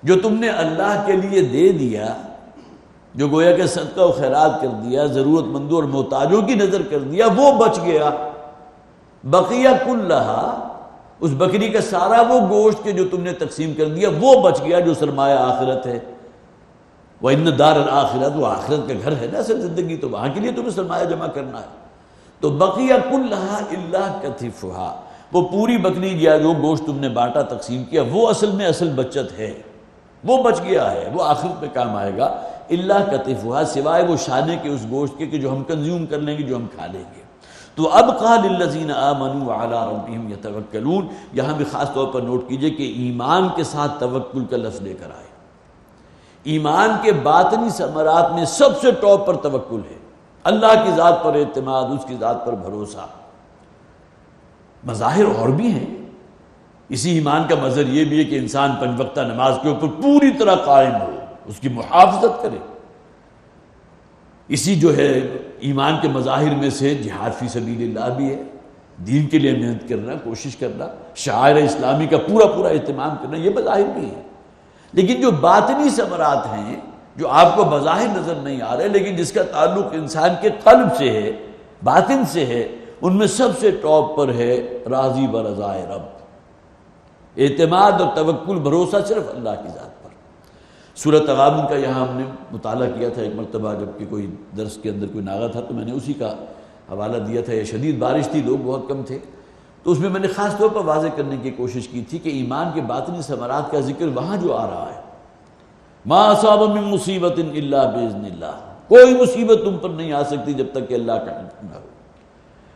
جو تم نے اللہ کے لیے دے دیا، جو گویا کہ صدقہ و خیرات کر دیا، ضرورت مندوں اور محتاجوں کی نظر کر دیا، وہ بچ گیا۔ بقیہ کلہا، اس بکری کا سارا وہ گوشت کے جو تم نے تقسیم کر دیا وہ بچ گیا، جو سرمایہ آخرت ہے۔ وَإِنَّ دَارَ الْآخِرَةِ، وہ آخرت کا گھر ہے نا اصل زندگی، تو وہاں کے لیے تمہیں سرمایہ جمع کرنا ہے۔ تو بقیہ کلہا الا کتفہا، وہ پوری بکری یا جو گوشت تم نے بانٹا تقسیم کیا وہ اصل میں اصل بچت ہے، وہ بچ گیا ہے، وہ آخرت میں کام آئے گا۔ الا کتفہا، سوائے وہ شانے کے اس گوشت کے کہ جو ہم کنزیوم کر لیں گے، جو ہم کھا لیں گے۔ تو ابقى للذین آمنوا وعلی ربہم یتوکلون، یہاں بھی خاص طور پر نوٹ کیجئے کہ ایمان کے ساتھ توکل کا لفظ لے کر آئے۔ ایمان کے باطنی ثمرات میں سب سے ٹاپ پر توکل ہے، اللہ کی ذات پر اعتماد، اس کی ذات پر بھروسہ۔ مظاہر اور بھی ہیں، اسی ایمان کا مظہر یہ بھی ہے کہ انسان پنج وقتہ نماز کے اوپر پوری طرح قائم ہو، اس کی محافظت کرے۔ اسی جو ہے ایمان کے مظاہر میں سے جہاد فی سبیل اللہ بھی ہے، دین کے لیے محنت کرنا، کوشش کرنا، شعائر اسلامی کا پورا پورا اہتمام کرنا، یہ مظاہر بھی ہیں۔ لیکن جو باطنی ثمرات ہیں، جو آپ کو بظاہر نظر نہیں آ رہے لیکن جس کا تعلق انسان کے قلب سے ہے، باطن سے ہے، ان میں سب سے ٹاپ پر ہے راضی برضائے رب، اعتماد اور توکل، بھروسہ صرف اللہ کی ذات پر۔ سورہ تغابن کا یہاں ہم نے مطالعہ کیا تھا ایک مرتبہ، جب کہ کوئی درس کے اندر کوئی ناغہ تھا تو میں نے اسی کا حوالہ دیا تھا۔ یہ شدید بارش تھی، لوگ بہت کم تھے، تو اس میں نے خاص طور پر واضح کرنے کی کوشش کی تھی کہ ایمان کے باطنی ثمرات کا ذکر وہاں جو آ رہا ہے، ما اصاب من مصیبت الا باذن اللہ، کوئی مصیبت تم پر نہیں آ سکتی جب تک کہ اللہ کا حکم نہ ہو۔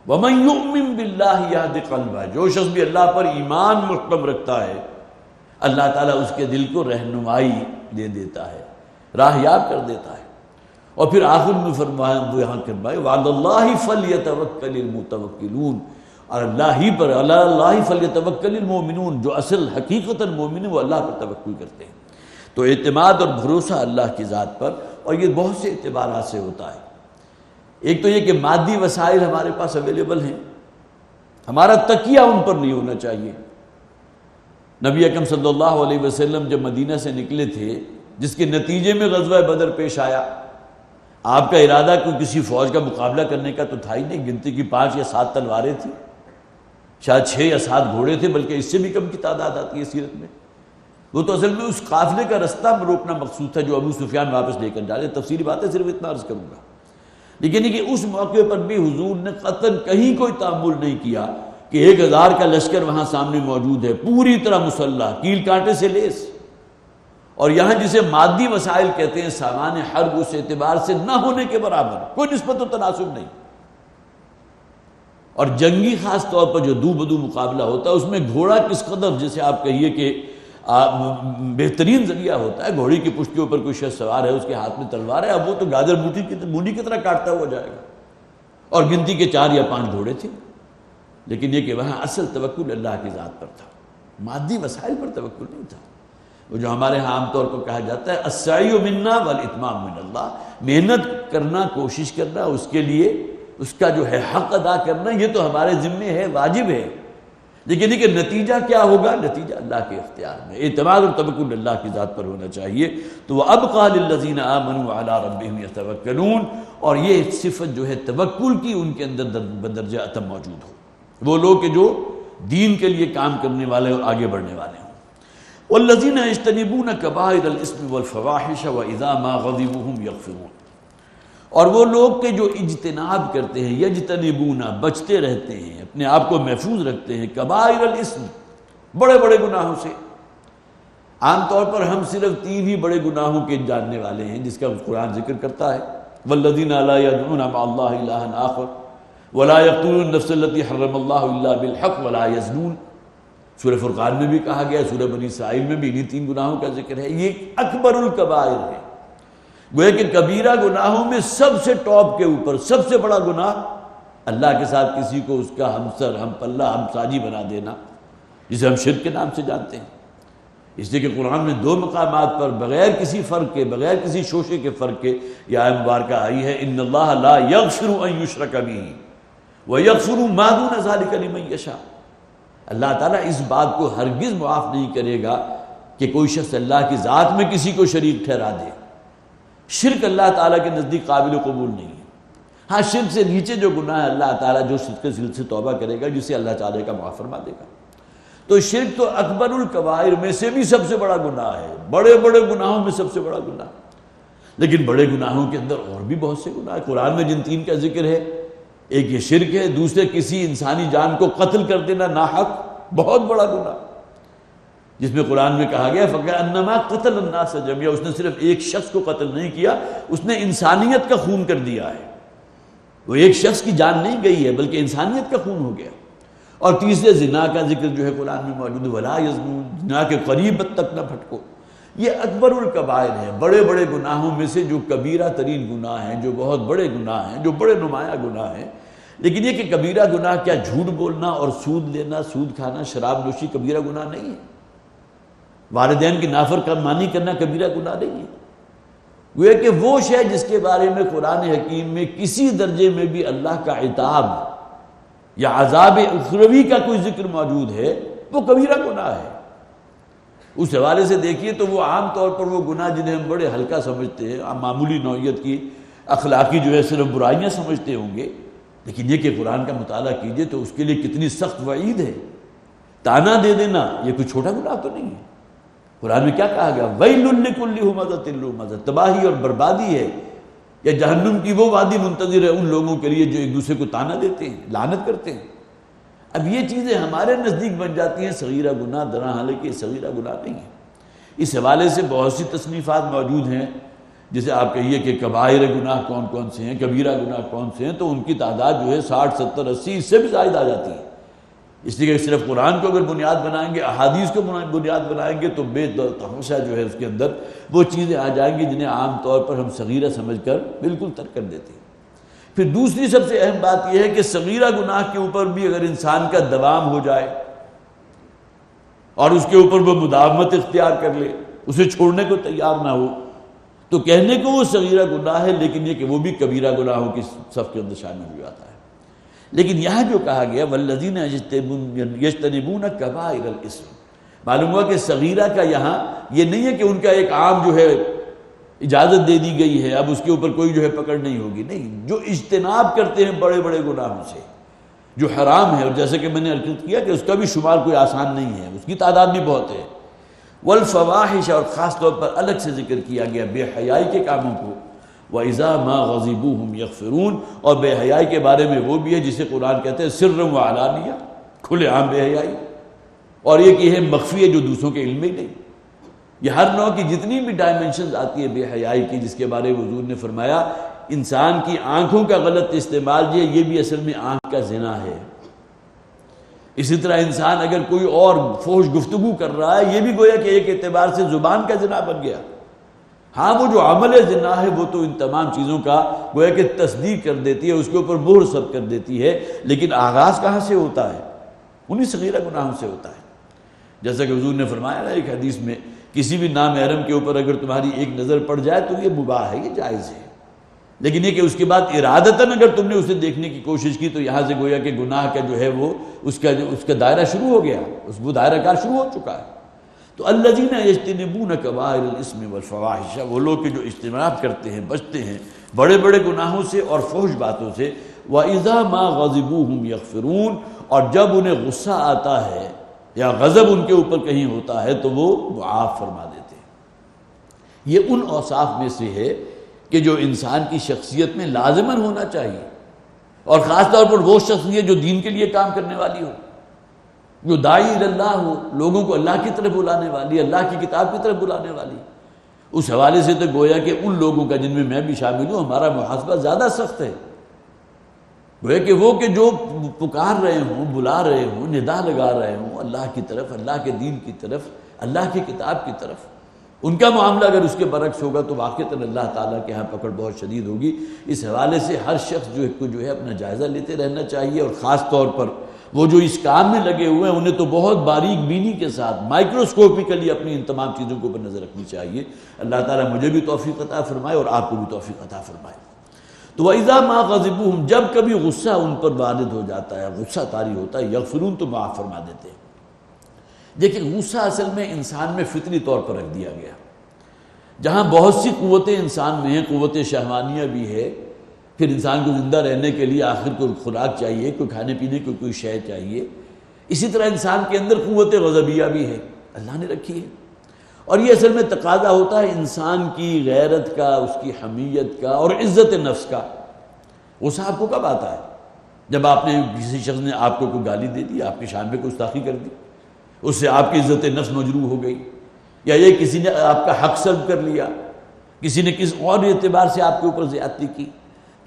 ومن یؤمن باللہ یہد قلبہ، جو شخص بھی اللہ پر ایمان محکم رکھتا ہے، اللہ تعالیٰ اس کے دل کو رہنمائی دے دیتا ہے، راہیاب کر دیتا ہے۔ اور پھر آخر میں فرمایا، وہ یہاں فرمائے وعلی اللہ فلیتوکل المتوکلون، اور اللہ ہی پر، اللہ فلیتوکل المؤمنون، جو اصل حقیقتاً مومن ہیں وہ اللہ پر توکل کرتے ہیں۔ تو اعتماد اور بھروسہ اللہ کی ذات پر، اور یہ بہت سے اعتبارات سے ہوتا ہے۔ ایک تو یہ کہ مادی وسائل ہمارے پاس اویلیبل ہیں، ہمارا تکیہ ان پر نہیں ہونا چاہیے۔ نبی اکرم صلی اللہ علیہ وسلم جب مدینہ سے نکلے تھے، جس کے نتیجے میں غزوہ بدر پیش آیا، آپ کا ارادہ کوئی کسی فوج کا مقابلہ کرنے کا تو تھا ہی نہیں، گنتی کی 5 یا 7 تلواریں تھیں، شاید 6 یا 7 گھوڑے تھے، بلکہ اس سے بھی کم کی تعداد آتی ہے سیرت میں۔ وہ تو اصل میں اس قافلے کا رستہ روکنا مقصود تھا جو ابو سفیان واپس لے کر ڈالے۔ تفصیلی باتیں صرف اتنا عرض کروں گا، لیکن یہ کہ اس موقع پر بھی حضور نے قطعاً کہیں کوئی تعامل نہیں کیا کہ 1000 کا لشکر وہاں سامنے موجود ہے، پوری طرح مسلح، کیل کانٹے سے لیس، اور یہاں جسے مادی وسائل کہتے ہیں سامان حرب، اس اعتبار سے نہ ہونے کے برابر، کوئی نسبت و تناسب نہیں۔ اور جنگی خاص طور پر جو دو بدو مقابلہ ہوتا ہے، اس میں گھوڑا کس قدر، جیسے آپ کہیے کہ بہترین ذریعہ ہوتا ہے، گھوڑی کی پشت کے اوپر کوئی شخص سوار ہے، اس کے ہاتھ میں تلوار ہے، اب وہ تو گاجر موٹی کی طرح کاٹتا ہوا جائے گا، اور گنتی کے 4 یا 5 گھوڑے تھے، لیکن یہ کہ وہاں اصل توکل اللہ کی ذات پر تھا، مادی وسائل پر توکل نہیں تھا۔ وہ جو ہمارے ہاں عام طور پر کہا جاتا ہے السعی منا والاتمام من اللہ، محنت کرنا، کوشش کرنا، اس کے لیے اس کا جو ہے حق ادا کرنا، یہ تو ہمارے ذمے ہے، واجب ہے، لیکن یہ کہ نتیجہ کیا ہوگا، نتیجہ اللہ کے اختیار میں۔ اعتماد اور توکل اللہ کی ذات پر ہونا چاہیے۔ تو وَأَبْقَىٰ لِلَّذِينَ آمَنُوا وَعَلَىٰ رَبِّهِمْ يَتَوَكَّلُونَ، اور یہ صفت جو ہے توکل کی ان کے اندر بدرجہ اتم موجود ہو، وہ لوگ کہ جو دین کے لیے کام کرنے والے اور آگے بڑھنے والے ہوں۔ وَالَّذِينَ يَجْتَنِبُونَ كَبَائِرَ الْإِثْمِ وَالْفَوَاحِشَ وَإِذَا مَا غَضِبُوا هُمْ يَغْفِرُونَ، اور وہ لوگ کہ جو اجتناب کرتے ہیں، یجتنبون، بچتے رہتے ہیں، اپنے آپ کو محفوظ رکھتے ہیں، کبائر الاسم، بڑے بڑے گناہوں سے۔ عام طور پر ہم صرف 3 ہی بڑے گناہوں کے جاننے والے ہیں جس کا قرآن ذکر کرتا ہے، والذین لا یدعون مع اللہ الہا آخر ولا یقتلون النفس التی حرم اللہ الا بالحق ولا یزنون۔ سورہ فرقان میں بھی کہا گیا، سورہ بنی اسرائیل میں بھی انہی 3 گناہوں کا ذکر ہے۔ یہ اکبر الکبائر ہے، گویا کہ کبیرہ گناہوں میں سب سے ٹاپ کے اوپر سب سے بڑا گناہ اللہ کے ساتھ کسی کو اس کا ہمسر، ہم پلہ، ہم ساجی بنا دینا، جسے ہم شرک کے نام سے جانتے ہیں۔ اس لیے کہ قرآن میں 2 مقامات پر بغیر کسی فرق کے، بغیر کسی شوشے کے فرق کے یہ آیت مبارکہ آئی ہے، ان اللہ لا یغفر ان یشرک بہ ویغفر ما دون ذلک لمن یشاء۔ اللہ تعالیٰ اس بات کو ہرگز معاف نہیں کرے گا کہ کوئی شخص اللہ کی ذات میں کسی کو شریک ٹھہرا دے۔ شرک اللہ تعالیٰ کے نزدیک قابل قبول نہیں ہے۔ ہاں شرک سے نیچے جو گناہ ہے اللہ تعالیٰ جو صدق دل سے توبہ کرے گا، جسے اللہ تعالیٰ کا معاف فرما دے گا۔ تو شرک تو اکبر الکبائر میں سے بھی سب سے بڑا گناہ ہے، بڑے بڑے گناہوں میں سب سے بڑا گناہ۔ لیکن بڑے گناہوں کے اندر اور بھی بہت سے گناہ ہیں۔ قرآن میں جن 3 کا ذکر ہے، ایک یہ شرک ہے، دوسرے کسی انسانی جان کو قتل کر دینا ناحق، بہت بڑا گناہ، جس میں قرآن میں کہا گیا فَكَأَنَّمَا قَتَلَ النَّاسَ جَمِيعًا، اس نے صرف ایک شخص کو قتل نہیں کیا، اس نے انسانیت کا خون کر دیا ہے۔ وہ ایک شخص کی جان نہیں گئی ہے بلکہ انسانیت کا خون ہو گیا۔ اور تیسرے زنا کا ذکر جو ہے قرآن میں موجود ہے، وَلَا يَزْنُونَ، زنا کے قریب تک نہ پھٹکو۔ یہ اکبر الکبائر ہے، بڑے بڑے گناہوں میں سے جو کبیرہ ترین گناہ ہیں، جو بہت بڑے گناہ ہیں، جو بڑے نمایاں گناہ ہیں۔ لیکن یہ کہ کبیرہ گناہ کیا جھوٹ بولنا اور سود لینا، سود کھانا، شراب نوشی کبیرہ گناہ نہیں ہے؟ والدین کی نافرمانی کرنا کبیرہ گناہ نہیں ہے؟ وہ کہ وہ شے جس کے بارے میں قرآن حکیم میں کسی درجے میں بھی اللہ کا عتاب یا عذاب اخروی کا کوئی ذکر موجود ہے، وہ کبیرہ گناہ ہے۔ اس حوالے سے دیکھیے تو وہ عام طور پر وہ گناہ جنہیں ہم بڑے ہلکا سمجھتے ہیں، معمولی نوعیت کی اخلاقی جو ہے صرف برائیاں سمجھتے ہوں گے، لیکن یہ کہ قرآن کا مطالعہ کیجئے تو اس کے لیے کتنی سخت وعید ہے۔ تانا دے دینا یہ کوئی چھوٹا گناہ تو نہیں ہے۔ قرآن میں کیا کہا گیا؟ وَيْلٌ لِكُلِّ ہُمَزَةٍ لُمَزَةٍ، تباہی اور بربادی ہے یا جہنم کی وہ وادی منتظر ہے ان لوگوں کے لیے جو ایک دوسرے کو تانا دیتے ہیں، لعنت کرتے ہیں۔ اب یہ چیزیں ہمارے نزدیک بن جاتی ہیں صغیرہ گناہ، درا حالانکہ صغیرہ گناہ نہیں ہے۔ اس حوالے سے بہت سی تصنیفات موجود ہیں، جسے آپ کہیے کہ کبائر گناہ کون کون سے ہیں، کبیرہ گناہ کون سے ہیں، تو ان کی تعداد جو ہے 60، 70، 80 اس سے بھی زائد آ جاتی ہے۔ اس لیے کہ صرف قرآن کو اگر بنیاد بنائیں گے، احادیث کو بنیاد بنائیں گے تو بے تحاشا جو ہے اس کے اندر وہ چیزیں آ جائیں گی جنہیں عام طور پر ہم صغیرہ سمجھ کر بالکل ترک کر دیتے ہیں۔ پھر دوسری سب سے اہم بات یہ ہے کہ صغیرہ گناہ کے اوپر بھی اگر انسان کا دوام ہو جائے اور اس کے اوپر وہ مداومت اختیار کر لے، اسے چھوڑنے کو تیار نہ ہو، تو کہنے کو وہ صغیرہ گناہ ہے، لیکن یہ کہ وہ بھی کبیرہ گناہوں کی صف کے اندر شامل ہو جاتا ہے۔ لیکن یہاں جو کہا گیا والذین یجتنبون کبائر الاسم، معلوم ہوا کہ صغیرہ کا یہاں یہ نہیں ہے کہ ان کا ایک عام جو ہے اجازت دے دی گئی ہے، اب اس کے اوپر کوئی جو ہے پکڑ نہیں ہوگی، نہیں، جو اجتناب کرتے ہیں بڑے بڑے گناہوں سے جو حرام ہے، اور جیسے کہ میں نے عرض کیا کہ اس کا بھی شمار کوئی آسان نہیں ہے، اس کی تعداد بھی بہت ہے، والفواحش، اور خاص طور پر الگ سے ذکر کیا گیا بے حیائی کے کاموں کو، وَإِذَا مَا غَضِبُوا هُمْ يَغْفِرُونَ، اور بے حیائی کے بارے میں وہ بھی ہے جسے قرآن کہتے ہیں سرًا وعلانیہ، کھلے عام بے حیائی، اور یہ کہ ہے مخفی ہے جو دوسروں کے علم میں ہی نہیں۔ یہ ہر نوع کی جتنی بھی ڈائمنشنز آتی ہے بے حیائی کی، جس کے بارے میں حضور نے فرمایا انسان کی آنکھوں کا غلط استعمال جو ہے یہ بھی اصل میں آنکھ کا زنا ہے۔ اسی طرح انسان اگر کوئی اور فحش گفتگو کر رہا ہے، یہ بھی گویا کہ ایک اعتبار سے زبان کا زنا بن گیا۔ ہاں وہ جو عمل زنا ہے وہ تو ان تمام چیزوں کا گویا کہ تصدیق کر دیتی ہے، اس کے اوپر مہر سب کر دیتی ہے، لیکن آغاز کہاں سے ہوتا ہے؟ انہی صغیرہ گناہوں سے ہوتا ہے۔ جیسا کہ حضور نے فرمایا نا ایک حدیث میں، کسی بھی نامحرم کے اوپر اگر تمہاری ایک نظر پڑ جائے تو یہ مباح ہے، یہ جائز ہے، لیکن یہ کہ اس کے بعد ارادتاً اگر تم نے اسے دیکھنے کی کوشش کی تو یہاں سے گویا کہ گناہ کا جو ہے وہ اس کا دائرہ شروع ہو گیا، وہ دائرہ کار شروع ہو چکا ہے۔ تو الذین یجتنبون کبائر الاسم والفواحش، وہ لوگ کہ جو اجتناب کرتے ہیں، بچتے ہیں بڑے بڑے گناہوں سے اور فحش باتوں سے، وَإِذَا مَا غَضِبُوا هُمْ يَغْفِرُونَ، اور جب انہیں غصہ آتا ہے یا غضب ان کے اوپر کہیں ہوتا ہے تو وہ معاف فرما دیتے ہیں۔ یہ ان اوصاف میں سے ہے کہ جو انسان کی شخصیت میں لازماً ہونا چاہیے، اور خاص طور پر وہ شخصیت جو دین کے لیے کام کرنے والی ہو، جو داعی اللہ ہو، لوگوں کو اللہ کی طرف بلانے والی، اللہ کی کتاب کی طرف بلانے والی۔ اس حوالے سے تو گویا کہ ان لوگوں کا جن میں میں بھی شامل ہوں ہمارا محاسبہ زیادہ سخت ہے، گویا کہ وہ کہ جو پکار رہے ہوں، بلا رہے ہوں، ندا لگا رہے ہوں اللہ کی طرف، اللہ کے دین کی طرف، اللہ کی کتاب کی طرف، ان کا معاملہ اگر اس کے برعکس ہوگا تو واقعتاً اللہ تعالیٰ کے ہاں پکڑ بہت شدید ہوگی۔ اس حوالے سے ہر شخص جو ہے اپنا جائزہ لیتے رہنا چاہیے، اور خاص طور پر وہ جو اس کام میں لگے ہوئے ہیں انہیں تو بہت باریک بینی کے ساتھ مائکروسکوپیکلی اپنی ان تمام چیزوں کے اوپر نظر رکھنی چاہیے۔ اللہ تعالیٰ مجھے بھی توفیق عطا فرمائے اور آپ کو بھی توفیق عطا فرمائے۔ تو وَإِذَا مَا غَضِبُوهُمْ، جب کبھی غصہ ان پر وارد ہو جاتا ہے، غصہ طاری ہوتا ہے، یغفرون، تو معاف فرما دیتے ہیں۔ دیکھیں غصہ اصل میں انسان میں فطری طور پر رکھ دیا گیا، جہاں بہت سی قوتیں انسان میں ہیں، قوت شہوانیہ بھی ہے، پھر انسان کو زندہ رہنے کے لیے آخر کوئی خوراک چاہیے، کوئی کھانے پینے کی کوئی شے چاہیے، اسی طرح انسان کے اندر قوت غضبیہ بھی ہے، اللہ نے رکھی ہے، اور یہ اصل میں تقاضا ہوتا ہے انسان کی غیرت کا، اس کی حمیت کا اور عزت نفس کا۔ غصہ آپ کو کب آتا ہے؟ جب آپ نے کسی شخص نے آپ کو کوئی گالی دے دی، آپ کی شان پہ گستاخی کر دی، اس سے آپ کی عزت نفس مجروح ہو گئی، یا یہ کسی نے آپ کا حق سلب کر لیا، کسی نے کس اور اعتبار سے آپ کے اوپر زیادتی کی،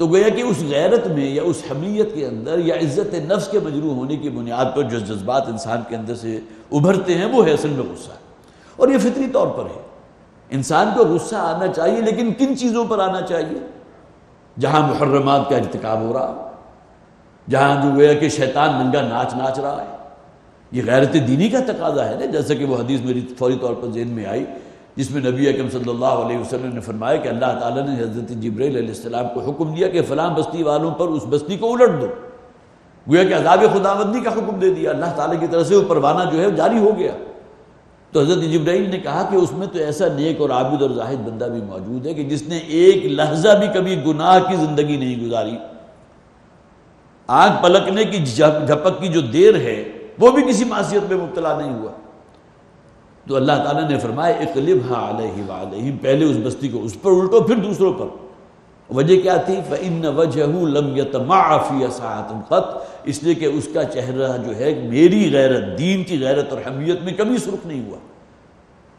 تو گویا کہ اس غیرت میں یا اس حمیت کے اندر یا عزت نفس کے مجروح ہونے کی بنیاد پر جو جذبات انسان کے اندر سے ابھرتے ہیں وہ ہے اصل میں غصہ، اور یہ فطری طور پر ہے۔ انسان کو غصہ آنا چاہیے، لیکن کن چیزوں پر آنا چاہیے؟ جہاں محرمات کا ارتکاب ہو رہا ہو، جہاں جو گویا کہ شیطان ننگا ناچ ناچ رہا ہے، یہ غیرت دینی کا تقاضا ہے نا، جیسا کہ وہ حدیث میری فوری طور پر ذہن میں آئی جس میں نبی اکرم صلی اللہ علیہ وسلم نے فرمایا کہ اللہ تعالیٰ نے حضرت جبرائیل علیہ السلام کو حکم دیا کہ فلاں بستی والوں پر اس بستی کو الٹ دو، گویا کہ عذاب خداوندی کا حکم دے دیا، اللہ تعالیٰ کی طرف سے وہ پروانہ جو ہے جاری ہو گیا۔ تو حضرت جبرائیل نے کہا کہ اس میں تو ایسا نیک اور عابد اور زاہد بندہ بھی موجود ہے کہ جس نے ایک لحظہ بھی کبھی گناہ کی زندگی نہیں گزاری، آنکھ پلکنے کی جھپک کی جو دیر ہے وہ بھی کسی معصیت میں مبتلا نہیں ہوا۔ تو اللہ تعالیٰ نے فرمایا اقلبها علیہ وعلیہم، پہلے اس بستی کو اس پر الٹو پھر دوسروں پر۔ وجہ کیا تھی؟ فإن وجهه لم يتمع في ساعة قط، اس لیے کہ اس کا چہرہ جو ہے میری غیرت، دین کی غیرت اور حمیت میں کبھی سرخ نہیں ہوا۔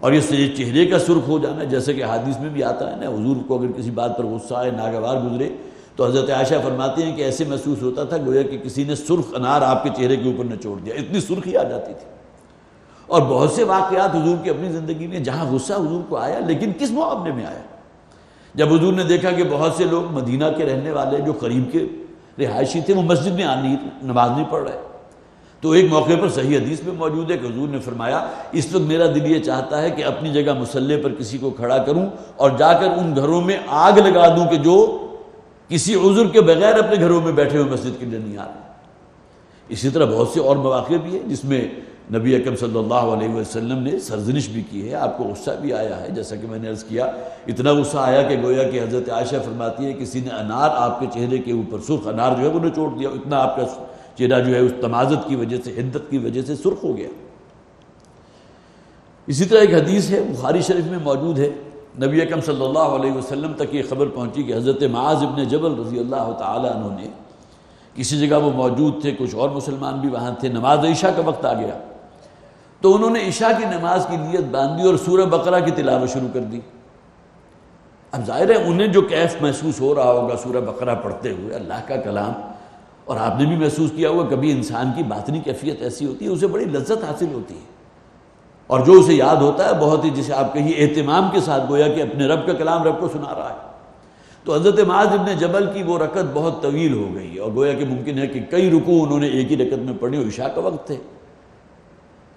اور یہ چہرے کا سرخ ہو جانا جیسے کہ حدیث میں بھی آتا ہے نا، حضور کو اگر کسی بات پر غصہ آئے، ناگوار گزرے، تو حضرت عائشہ فرماتی ہیں کہ ایسے محسوس ہوتا تھا گویا کہ کسی نے سرخ انار آپ کے چہرے کے اوپر نچوڑ دیا، اتنی سرخی آ جاتی تھی۔ اور بہت سے واقعات حضور کی اپنی زندگی میں جہاں غصہ حضور کو آیا، لیکن کس معاملے میں آیا؟ جب حضور نے دیکھا کہ بہت سے لوگ مدینہ کے رہنے والے جو قریب کے رہائشی تھے وہ مسجد میں نماز نہیں پڑھ رہے، تو ایک موقع پر صحیح حدیث میں موجود ہے کہ حضور نے فرمایا اس وقت میرا دل یہ چاہتا ہے کہ اپنی جگہ مصلی پر کسی کو کھڑا کروں اور جا کر ان گھروں میں آگ لگا دوں کہ جو کسی عذر کے بغیر اپنے گھروں میں بیٹھے ہوئے مسجد کے لیے نہیں آ رہے۔ اسی طرح بہت سے اور مواقع بھی ہیں جس میں نبی اکرم صلی اللہ علیہ وسلم نے سرزنش بھی کی ہے، آپ کو غصہ بھی آیا ہے، جیسا کہ میں نے عرض کیا اتنا غصہ آیا کہ گویا کہ حضرت عائشہ فرماتی ہے کسی نے انار آپ کے چہرے کے اوپر، سرخ انار جو ہے وہ نچوڑ دیا، اتنا آپ کا چہرہ جو ہے اس تمازت کی وجہ سے، حدت کی وجہ سے سرخ ہو گیا۔ اسی طرح ایک حدیث ہے بخاری شریف میں موجود ہے، نبی اکرم صلی اللہ علیہ وسلم تک یہ خبر پہنچی کہ حضرت معاذ ابن جبل رضی اللہ تعالی عنہ نے کسی جگہ وہ موجود تھے، کچھ اور مسلمان بھی وہاں تھے، نماز عشاء کا وقت آ گیا تو انہوں نے عشاء کی نماز کی نیت باندھی اور سورہ بقرہ کی تلاوت شروع کر دی۔ اب ظاہر ہے انہیں جو کیف محسوس ہو رہا ہوگا سورہ بقرہ پڑھتے ہوئے، اللہ کا کلام، اور آپ نے بھی محسوس کیا ہوگا کبھی انسان کی باطنی کیفیت ایسی ہوتی ہے اسے بڑی لذت حاصل ہوتی ہے، اور جو اسے یاد ہوتا ہے بہت ہی، جسے آپ کہیے اہتمام کے ساتھ، گویا کہ اپنے رب کا کلام رب کو سنا رہا ہے۔ تو حضرت معاذ ابن جبل کی وہ رکعت بہت طویل ہو گئی، اور گویا کہ ممکن ہے کہ کئی رکوع انہوں نے ایک ہی رکعت میں پڑھی، اور عشاء کا وقت تھے۔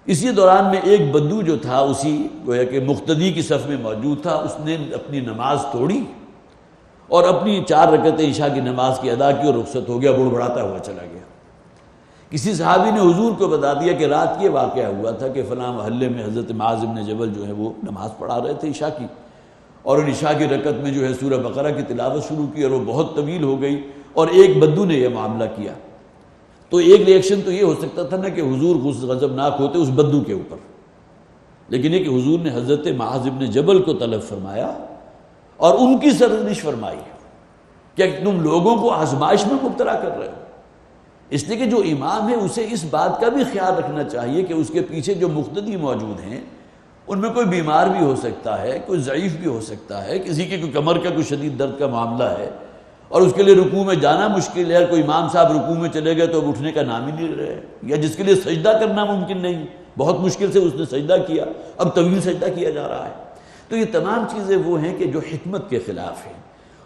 اسی دوران میں ایک بدو جو تھا، اسی گویا کہ مقتدی کی صف میں موجود تھا، اس نے اپنی نماز توڑی اور اپنی 4 رکعتیں عشاء کی نماز کی ادا کی اور رخصت ہو گیا، بڑبڑاتا ہوا چلا گیا۔ کسی صحابی نے حضور کو بتا دیا کہ رات یہ واقعہ ہوا تھا کہ فلاں محلے میں حضرت معاذ بن جبل جو ہے وہ نماز پڑھا رہے تھے عشاء کی، اور ان عشاء کی رکعت میں جو ہے سورہ بقرہ کی تلاوت شروع کی، اور وہ بہت طویل ہو گئی، اور ایک بدو نے یہ معاملہ کیا۔ تو ایک ریئیکشن تو یہ ہو سکتا تھا نا کہ حضور غضبناک ہوتے اس بدو کے اوپر، لیکن یہ کہ حضور نے حضرت معاذ بن جبل کو طلب فرمایا اور ان کی سرزنش فرمائی کہ تم لوگوں کو آزمائش میں مبتلا کر رہے ہو۔ اس لیے کہ جو امام ہے اسے اس بات کا بھی خیال رکھنا چاہیے کہ اس کے پیچھے جو مقتدی موجود ہیں ان میں کوئی بیمار بھی ہو سکتا ہے، کوئی ضعیف بھی ہو سکتا ہے، کسی کی کوئی کمر کا کوئی شدید درد کا معاملہ ہے اور اس کے لیے رکوع میں جانا مشکل ہے، کوئی امام صاحب رکوع میں چلے گئے تو اٹھنے کا نام ہی نہیں رہے، یا جس کے لیے سجدہ کرنا ممکن نہیں، بہت مشکل سے اس نے سجدہ کیا، اب طویل سجدہ کیا جا رہا ہے۔ تو یہ تمام چیزیں وہ ہیں کہ جو حکمت کے خلاف ہیں،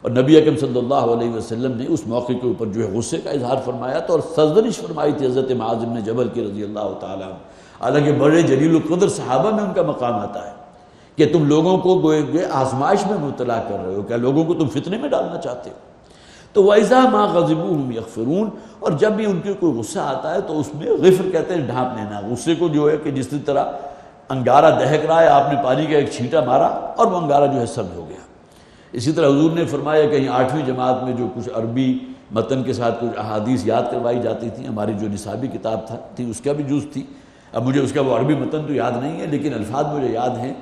اور نبی اکرم صلی اللہ علیہ وسلم نے اس موقع کے اوپر جو ہے غصے کا اظہار فرمایا تھا اور سرزنش فرمائی تھی حضرت معاذ بن جبل کی رضی اللہ تعالیٰ عنہ۔ حالانکہ بڑے جلیل القدر صحابہ میں ان کا مقام آتا ہے کہ تم لوگوں کو گوئے آزمائش میں مبتلا کر رہے ہو، کیا لوگوں کو تم فتنے میں ڈالنا چاہتے ہو؟ تو وَإِذَا مَا غَضِبُوا هُمْ يَغْفِرُونَ، اور جب بھی ان کے کوئی غصہ آتا ہے تو اس میں غفر کہتے ہیں ڈھانپ لینا، غصے کو جو ہے کہ جس طرح انگارہ دہک رہا ہے، آپ نے پانی کا ایک چھینٹا مارا اور وہ انگارہ جو ہے سبز ہو گیا۔ اسی طرح حضور نے فرمایا کہیں 8ویں جماعت میں جو کچھ عربی متن کے ساتھ کچھ احادیث یاد کروائی جاتی تھیں، ہماری جو نصابی کتاب تھی اس کا بھی جز تھی، اب مجھے اس کا وہ عربی متن تو یاد نہیں ہے لیکن الفاظ مجھے یاد ہیں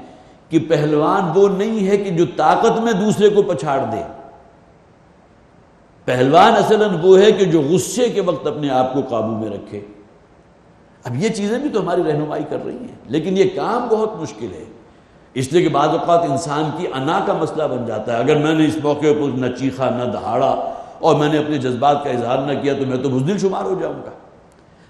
کہ پہلوان وہ نہیں ہے کہ جو طاقت میں دوسرے کو پچھاڑ دے، پہلوان اصلاً وہ ہے کہ جو غصے کے وقت اپنے آپ کو قابو میں رکھے۔ اب یہ چیزیں بھی تو ہماری رہنمائی کر رہی ہیں، لیکن یہ کام بہت مشکل ہے، اس لیے کہ بعض اوقات انسان کی انا کا مسئلہ بن جاتا ہے۔ اگر میں نے اس موقع پر نہ چیخا نہ دہاڑا اور میں نے اپنے جذبات کا اظہار نہ کیا تو میں تو بزدل شمار ہو جاؤں گا۔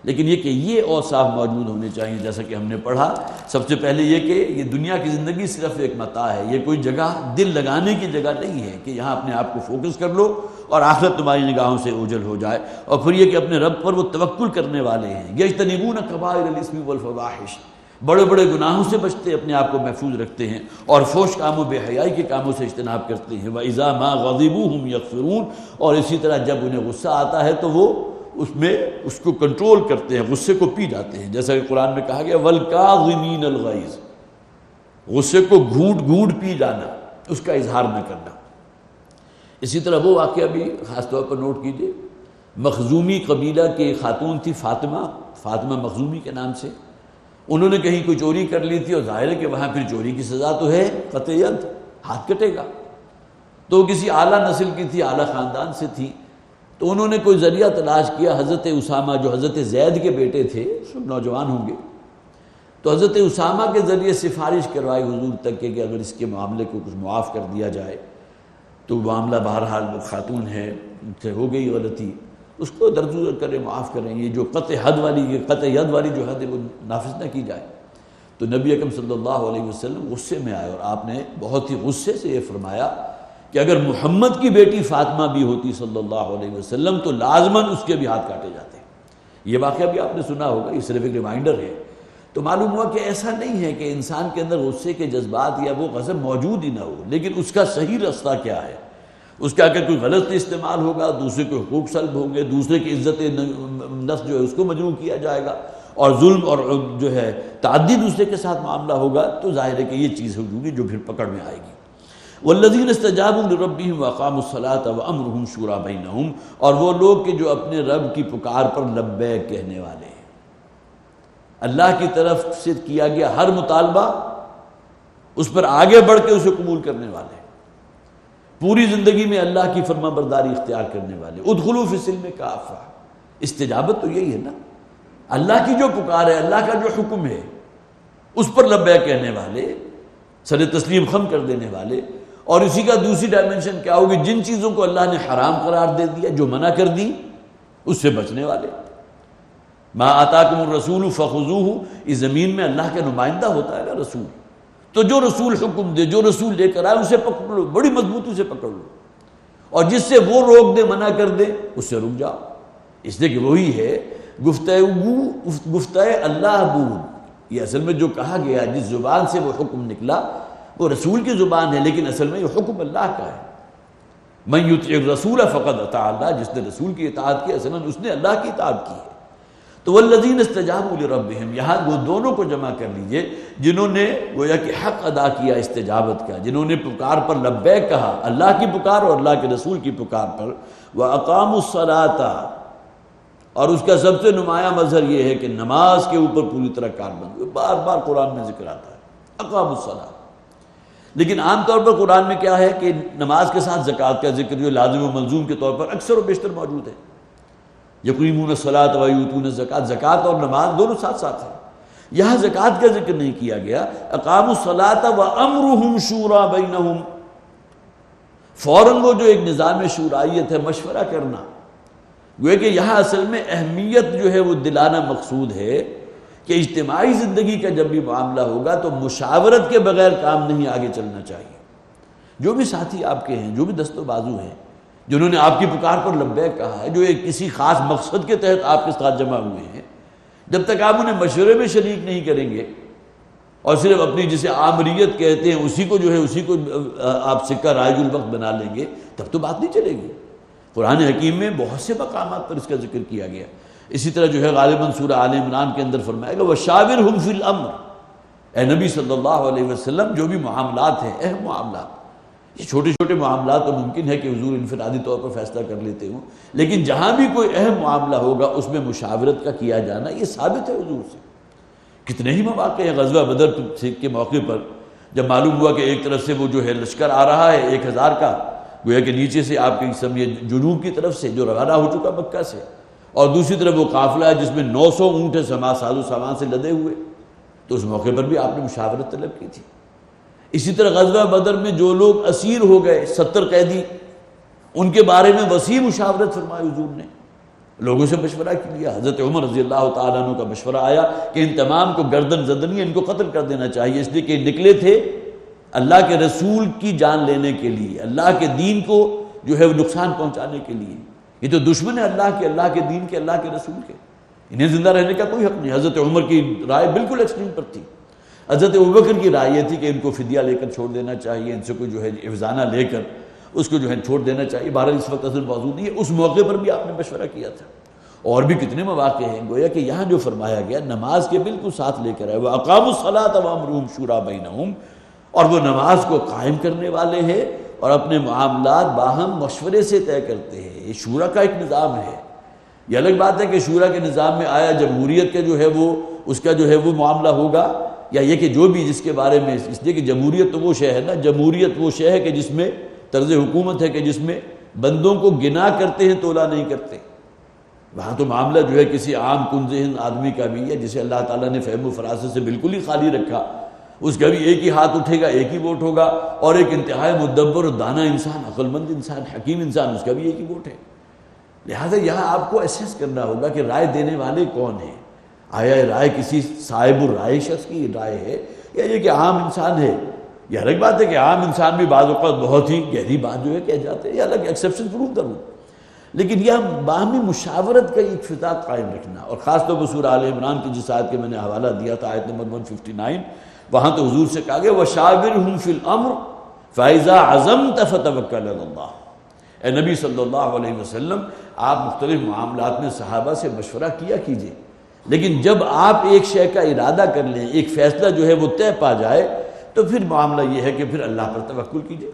لیکن یہ کہ یہ اوصاف موجود ہونے چاہیے، جیسا کہ ہم نے پڑھا سب سے پہلے یہ کہ یہ دنیا کی زندگی صرف ایک متاع ہے، یہ کوئی جگہ دل لگانے کی جگہ نہیں ہے کہ یہاں اپنے آپ کو فوکس کر لو اور آخرت تمہاری نگاہوں سے اوجھل ہو جائے۔ اور پھر یہ کہ اپنے رب پر وہ توکل کرنے والے ہیں، یجتنبون کبائر الاثم والفواحش، بڑے بڑے گناہوں سے بچتے، اپنے آپ کو محفوظ رکھتے ہیں اور فحش کاموں بے حیائی کے کاموں سے اجتناب کرتے ہیں۔ وَإِذَا مَا غَضِبُوا هُمْ يَغْفِرُونَ، اور اسی طرح جب انہیں غصہ آتا ہے تو وہ اس میں اس کو کنٹرول کرتے ہیں، غصے کو پی جاتے ہیں، جیسا کہ قرآن میں کہا گیا وَالْكَاظِمِينَ الْغَيْظَ، غصے کو گھونٹ گھونٹ پی جانا، اس کا اظہار نہ کرنا۔ اسی طرح وہ واقعہ بھی خاص طور پر نوٹ کیجئے، مخزومی قبیلہ کی خاتون تھی فاطمہ مخزومی کے نام سے، انہوں نے کہیں کوئی چوری کر لی تھی اور ظاہر ہے کہ وہاں پھر چوری کی سزا تو ہے قطع ید، ہاتھ کٹے گا، تو کسی اعلیٰ نسل کی تھی، اعلیٰ خاندان سے تھی، تو انہوں نے کوئی ذریعہ تلاش کیا۔ حضرت اسامہ جو حضرت زید کے بیٹے تھے، سب نوجوان ہوں گے، تو حضرت اسامہ کے ذریعے سفارش کروائی حضور تک کہ اگر اس کے معاملے کو کچھ معاف کر دیا جائے تو معاملہ بہرحال خاتون ہے، ان سے ہو گئی غلطی، اس کو درگزر کریں، معاف کریں، یہ جو قطع ید والی جو حد ہے وہ نافذ نہ کی جائے۔ تو نبی اکرم صلی اللہ علیہ وسلم غصے میں آئے اور آپ نے بہت ہی غصے سے یہ فرمایا کہ اگر محمد کی بیٹی فاطمہ بھی ہوتی صلی اللہ علیہ وسلم تو لازماً اس کے بھی ہاتھ کاٹے جاتے۔ یہ واقعہ بھی آپ نے سنا ہوگا، یہ صرف ایک ریمائنڈر ہے۔ تو معلوم ہوا کہ ایسا نہیں ہے کہ انسان کے اندر غصے کے جذبات یا وہ غضب موجود ہی نہ ہو، لیکن اس کا صحیح رستہ کیا ہے، اس کا اگر کوئی غلط استعمال ہوگا، دوسرے کے حقوق سلب ہوں گے، دوسرے کی عزت نفس جو ہے اس کو مجروح کیا جائے گا، اور ظلم اور جو ہے تعدی دوسرے کے ساتھ معاملہ ہوگا، تو ظاہر ہے کہ یہ چیز ہوگی جو پھر پکڑ میں آئے گی۔ والذین استجابوا لربہم واقاموا الصلاۃ وامرهم شورى بینہم، اور وہ لوگ کہ جو اپنے رب کی پکار پر لبیک کہنے والے ہیں، اللہ کی طرف سے کیا گیا ہر مطالبہ اس پر آگے بڑھ کے اسے قبول کرنے والے، پوری زندگی میں اللہ کی فرما برداری اختیار کرنے والے۔ ادخلوا فی السلم کافہ، استجابت تو یہی ہے نا، اللہ کی جو پکار ہے، اللہ کا جو حکم ہے اس پر لبیک کہنے والے، سر تسلیم خم کر دینے والے۔ اور اسی کا دوسری ڈائمنشن کیا ہوگی، جن چیزوں کو اللہ نے حرام قرار دے دیا، جو منع کر دی، اس سے بچنے والے۔ ما آتاکم الرسول فخذوہ، اس زمین میں اللہ کا نمائندہ ہوتا ہے نا رسول، تو جو رسول حکم دے، جو رسول لے کر آئے اسے پکڑ لو، بڑی مضبوطی سے پکڑ لو، اور جس سے وہ روک دے، منع کر دے، اس سے رک جاؤ، اس لیے کہ وہی ہے گفتہ اللہ بود۔ یہ اصل میں جو کہا گیا، جس زبان سے وہ حکم نکلا وہ رسول کی زبان ہے، لیکن اصل میں یہ حکم اللہ کا ہے۔ من یطع الرسول فقد اطاع اللہ، جس نے رسول کی اطاعت کی اصلاً اس نے اللہ کی اطاعت کی ہے۔ تو والذین استجابوا لربہم، یہاں وہ دونوں کو جمع کر لیجئے، جنہوں نے گویا کہ حق ادا کیا استجابت کا، جنہوں نے پکار پر لبیک کہا، اللہ کی پکار اور اللہ کے رسول کی پکار پر، وَأَقَامُوا الصَّلَاةَ، اور اس کا سب سے نمایاں مظہر یہ ہے کہ نماز کے اوپر پوری طرح کاربند، بار بار قرآن میں ذکر آتا ہے اقاموا الصلاۃ۔ لیکن عام طور پر قرآن میں کیا ہے کہ نماز کے ساتھ زکوٰۃ کا ذکر جو لازم و ملزوم کے طور پر اکثر و بیشتر موجود ہے، یقیمون الصلاۃ ویؤتون الزکوٰۃ، زکوٰۃ اور نماز دونوں ساتھ ساتھ ہیں۔ یہاں زکوٰۃ کا ذکر نہیں کیا گیا، اقاموا الصلاۃ وامرهم شورى بینہم، فوراً وہ جو ایک نظام شورائیت ہے، مشورہ کرنا، گویا کہ یہاں اصل میں اہمیت جو ہے وہ دلانا مقصود ہے کہ اجتماعی زندگی کا جب بھی معاملہ ہوگا تو مشاورت کے بغیر کام نہیں آگے چلنا چاہیے۔ جو بھی ساتھی آپ کے ہیں، جو بھی دست و بازو ہیں، جنہوں نے آپ کی پکار پر لبیک کہا ہے، جو ایک کسی خاص مقصد کے تحت آپ کے ساتھ جمع ہوئے ہیں، جب تک آپ انہیں مشورے میں شریک نہیں کریں گے اور صرف اپنی جسے آمریت کہتے ہیں اسی کو جو ہے اسی کو آپ سکہ رائج الوقت بنا لیں گے، تب تو بات نہیں چلے گی۔ قرآن حکیم میں بہت سے مقامات پر اس کا ذکر کیا گیا۔ اسی طرح جو ہے غالباً سورہ آل عمران کے اندر فرمائے گا وَشَاوِرْهُمْ فِي الْأَمْرِ، اے نبی صلی اللہ علیہ وسلم جو بھی معاملات ہیں، اہم معاملات، یہ چھوٹے چھوٹے معاملات تو ممکن ہے کہ حضور انفرادی طور پر فیصلہ کر لیتے ہوں، لیکن جہاں بھی کوئی اہم معاملہ ہوگا اس میں مشاورت کا کیا جانا یہ ثابت ہے حضور سے۔ کتنے ہی مواقع ہیں، غزوہ بدر کے موقع پر جب معلوم ہوا کہ ایک طرف سے وہ جو ہے لشکر آ رہا ہے 1000 کا، گویا کہ نیچے سے آپ کی سمجھے جنوب کی طرف سے جو روانہ ہو چکا مکہ سے، اور دوسری طرف وہ قافلہ ہے جس میں 900 اونٹ ساز و سامان سے لدے ہوئے، تو اس موقع پر بھی آپ نے مشاورت طلب کی تھی۔ اسی طرح غزوہ بدر میں جو لوگ اسیر ہو گئے 70 قیدی، ان کے بارے میں وسیع مشاورت فرمائی حضور نے، لوگوں سے مشورہ کیا۔ حضرت عمر رضی اللہ تعالیٰ عنہ کا مشورہ آیا کہ ان تمام کو گردن زدنی، ان کو قتل کر دینا چاہیے، اس لیے کہ نکلے تھے اللہ کے رسول کی جان لینے کے لیے، اللہ کے دین کو جو ہے وہ نقصان پہنچانے کے لیے۔ یہ تو دشمن ہے اللہ کے دین کے، اللہ کے رسول کے، انہیں زندہ رہنے کا کوئی حق نہیں۔ حضرت عمر کی رائے بالکل ایکسٹریم پر تھی۔ حضرت ابوبکر کی رائے یہ تھی کہ ان کو فدیہ لے کر چھوڑ دینا چاہیے، ان سے کوئی جو ہے افزانہ لے کر اس کو جو ہے چھوڑ دینا چاہیے۔ بہرحال اس وقت اصل موجود نہیں ہے، اس موقع پر بھی آپ نے مشورہ کیا تھا۔ اور بھی کتنے مواقع ہیں، گویا کہ یہاں جو فرمایا گیا نماز کے بالکل ساتھ لے کر آئے، وَأَقَامُوا الصَّلَاةَ وَأَمْرُهُمْ شُورَىٰ بَيْنَهُمْ، اور وہ نماز کو قائم کرنے والے ہیں اور اپنے معاملات باہم مشورے سے طے کرتے ہیں۔ یہ شورا کا ایک نظام ہے۔ یہ الگ بات ہے کہ شورا کے نظام میں آیا جمہوریت کے جو ہے وہ اس کا جو ہے وہ معاملہ ہوگا، یا یہ کہ جو بھی جس کے بارے میں، اس لیے کہ جمہوریت تو وہ شے ہے نا، جمہوریت وہ شے ہے کہ جس میں طرز حکومت ہے کہ جس میں بندوں کو گنا کرتے ہیں، تولا نہیں کرتے۔ وہاں تو معاملہ جو ہے کسی عام کن ذہن آدمی کا بھی ہے جسے اللہ تعالیٰ نے فہم و فراست سے بالکل ہی خالی رکھا، اس کا بھی ایک ہی ہاتھ اٹھے گا، ایک ہی ووٹ ہوگا، اور ایک انتہائی مدبر و دانا انسان، عقل مند انسان، حکیم انسان، اس کا بھی ایک ہی ووٹ ہے۔ لہٰذا یہاں آپ کو اسیس کرنا ہوگا کہ رائے دینے والے کون ہیں، آیا رائے کسی صاحب الرائے شخص کی رائے ہے یا یہ کہ عام انسان ہے۔ یہ الگ بات ہے کہ عام انسان بھی بعض اوقات بہت ہی گہری بات جو ہے کہہ جاتے ہیں، یہ الگ ایکسیپشن ضرور ضرور، لیکن یہ باہمی مشاورت کا ایک فضا قائم رکھنا، اور خاص طور پر سورہ آل عمران کی جس آیت کے میں نے حوالہ دیا تھا، آیت نمبر 159، وہاں تو حضور سے کہا گیا وَشَاوِرْهُمْ فِي الْأَمْرِ فَإِذَا عَزَمْتَ فَتَوَكَّلْ عَلَى اللَّهِ۔ اے نبی صلی اللہ علیہ وسلم، آپ مختلف معاملات میں صحابہ سے مشورہ کیا کیجئے، لیکن جب آپ ایک شے کا ارادہ کر لیں، ایک فیصلہ جو ہے وہ طے پا جائے، تو پھر معاملہ یہ ہے کہ پھر اللہ پر توکل کیجئے۔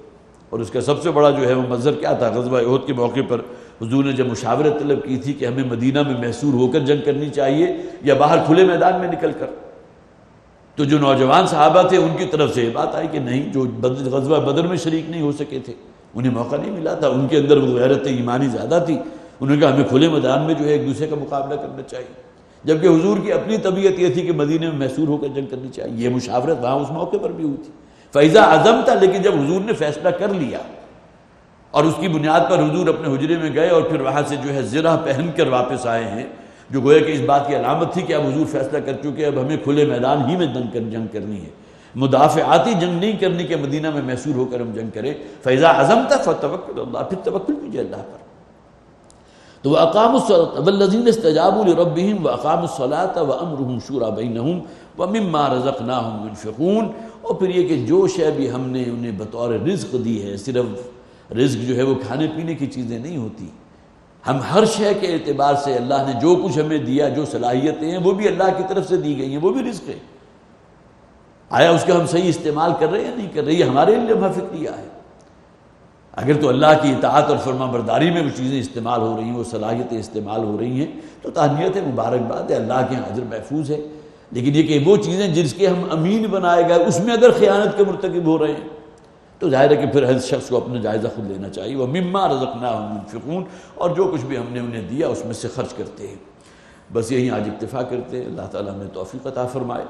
اور اس کا سب سے بڑا جو ہے وہ منظر کیا تھا، غزوہ احد کے موقع پر حضور نے جب مشاورت طلب کی تھی کہ ہمیں مدینہ میں محصور ہو کر جنگ کرنی چاہیے یا باہر کھلے میدان میں نکل کر، تو جو نوجوان صحابہ تھے ان کی طرف سے یہ بات آئی کہ نہیں، جو غزوہ بدر میں شریک نہیں ہو سکے تھے، انہیں موقع نہیں ملا تھا، ان کے اندر وہ غیرت ایمانی زیادہ تھی، انہوں نے کہا ہمیں کھلے میدان میں جو ہے ایک دوسرے کا مقابلہ کرنا چاہیے، جبکہ حضور کی اپنی طبیعت یہ تھی کہ مدینے میں محصور ہو کر جنگ کرنی چاہیے۔ یہ مشاورت وہاں اس موقع پر بھی ہوئی تھی، فیضا عزم تھا، لیکن جب حضور نے فیصلہ کر لیا اور اس کی بنیاد پر حضور اپنے حجرے میں گئے اور پھر وہاں سے جو ہے زرہ پہن کر واپس آئے ہیں، جو گویا کہ اس بات کی علامت تھی کہ اب حضور فیصلہ کر چکے اب ہمیں کھلے میدان ہی میں جنگ کرنی ہے، مدافعاتی جنگ نہیں کرنی کہ مدینہ میں محصور ہو کر ہم جنگ کریں۔ فَإِذَا عَزَمْتَ فَتَوَكَّلْ عَلَى اللَّهِ، پھر توکل کیجیے اللہ پر۔ تو وَأَقَامُوا الصَّلَاةَ وَالَّذِينَ اسْتَجَابُوا لِرَبِّهِمْ وَأَقَامُوا الصَّلَاةَ وَأَمْرُهُمْ شُورَىٰ بَيْنَهُمْ وَمِمَّا رَزَقْنَاهُمْ يُنْفِقُونَ۔ اور پھر یہ کہ جو شے بھی ہم نے انہیں بطور رزق دی ہے، صرف رزق جو ہے وہ کھانے پینے کی چیزیں نہیں ہوتی، ہم ہر شے کے اعتبار سے اللہ نے جو کچھ ہمیں دیا، جو صلاحیتیں ہیں وہ بھی اللہ کی طرف سے دی گئی ہیں، وہ بھی رزق ہے۔ آیا اس کا ہم صحیح استعمال کر رہے ہیں یا نہیں کر رہے، یہ ہمارے لیے لمحہ فکریہ ہے۔ اگر تو اللہ کی اطاعت اور فرما برداری میں وہ چیزیں استعمال ہو رہی ہیں، وہ صلاحیتیں استعمال ہو رہی ہیں، تو تہنیت ہے، مبارکباد ہے، اللہ کے ہاں اجر محفوظ ہے۔ لیکن یہ کہ وہ چیزیں جس کے ہم امین بنائے گئے اس میں اگر خیانت کے مرتکب ہو رہے ہیں تو ظاہر ہے کہ پھر ہر شخص کو اپنا جائزہ خود لینا چاہیے۔ وَمِمَّا رَزَقْنَاهُمْ يُنْفِقُونَ، اور جو کچھ بھی ہم نے انہیں دیا اس میں سے خرچ کرتے ہیں۔ بس یہیں آج اکتفا کرتے ہیں۔ اللہ تعالیٰ ہمیں توفیق عطا فرمائے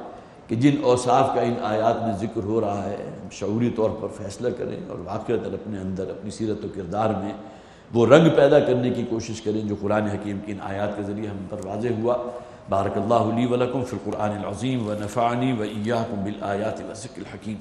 کہ جن اوصاف کا ان آیات میں ذکر ہو رہا ہے ہم شعوری طور پر فیصلہ کریں اور واقعتاً اپنے اندر اپنی سیرت و کردار میں وہ رنگ پیدا کرنے کی کوشش کریں جو قرآن حکیم کی ان آیات کے ذریعے ہم پر واضح ہوا۔ بارک اللہ لی ولکم فی القرآن العظیم ونفعنی وإیاکم بالآیات والذکر الحکیم۔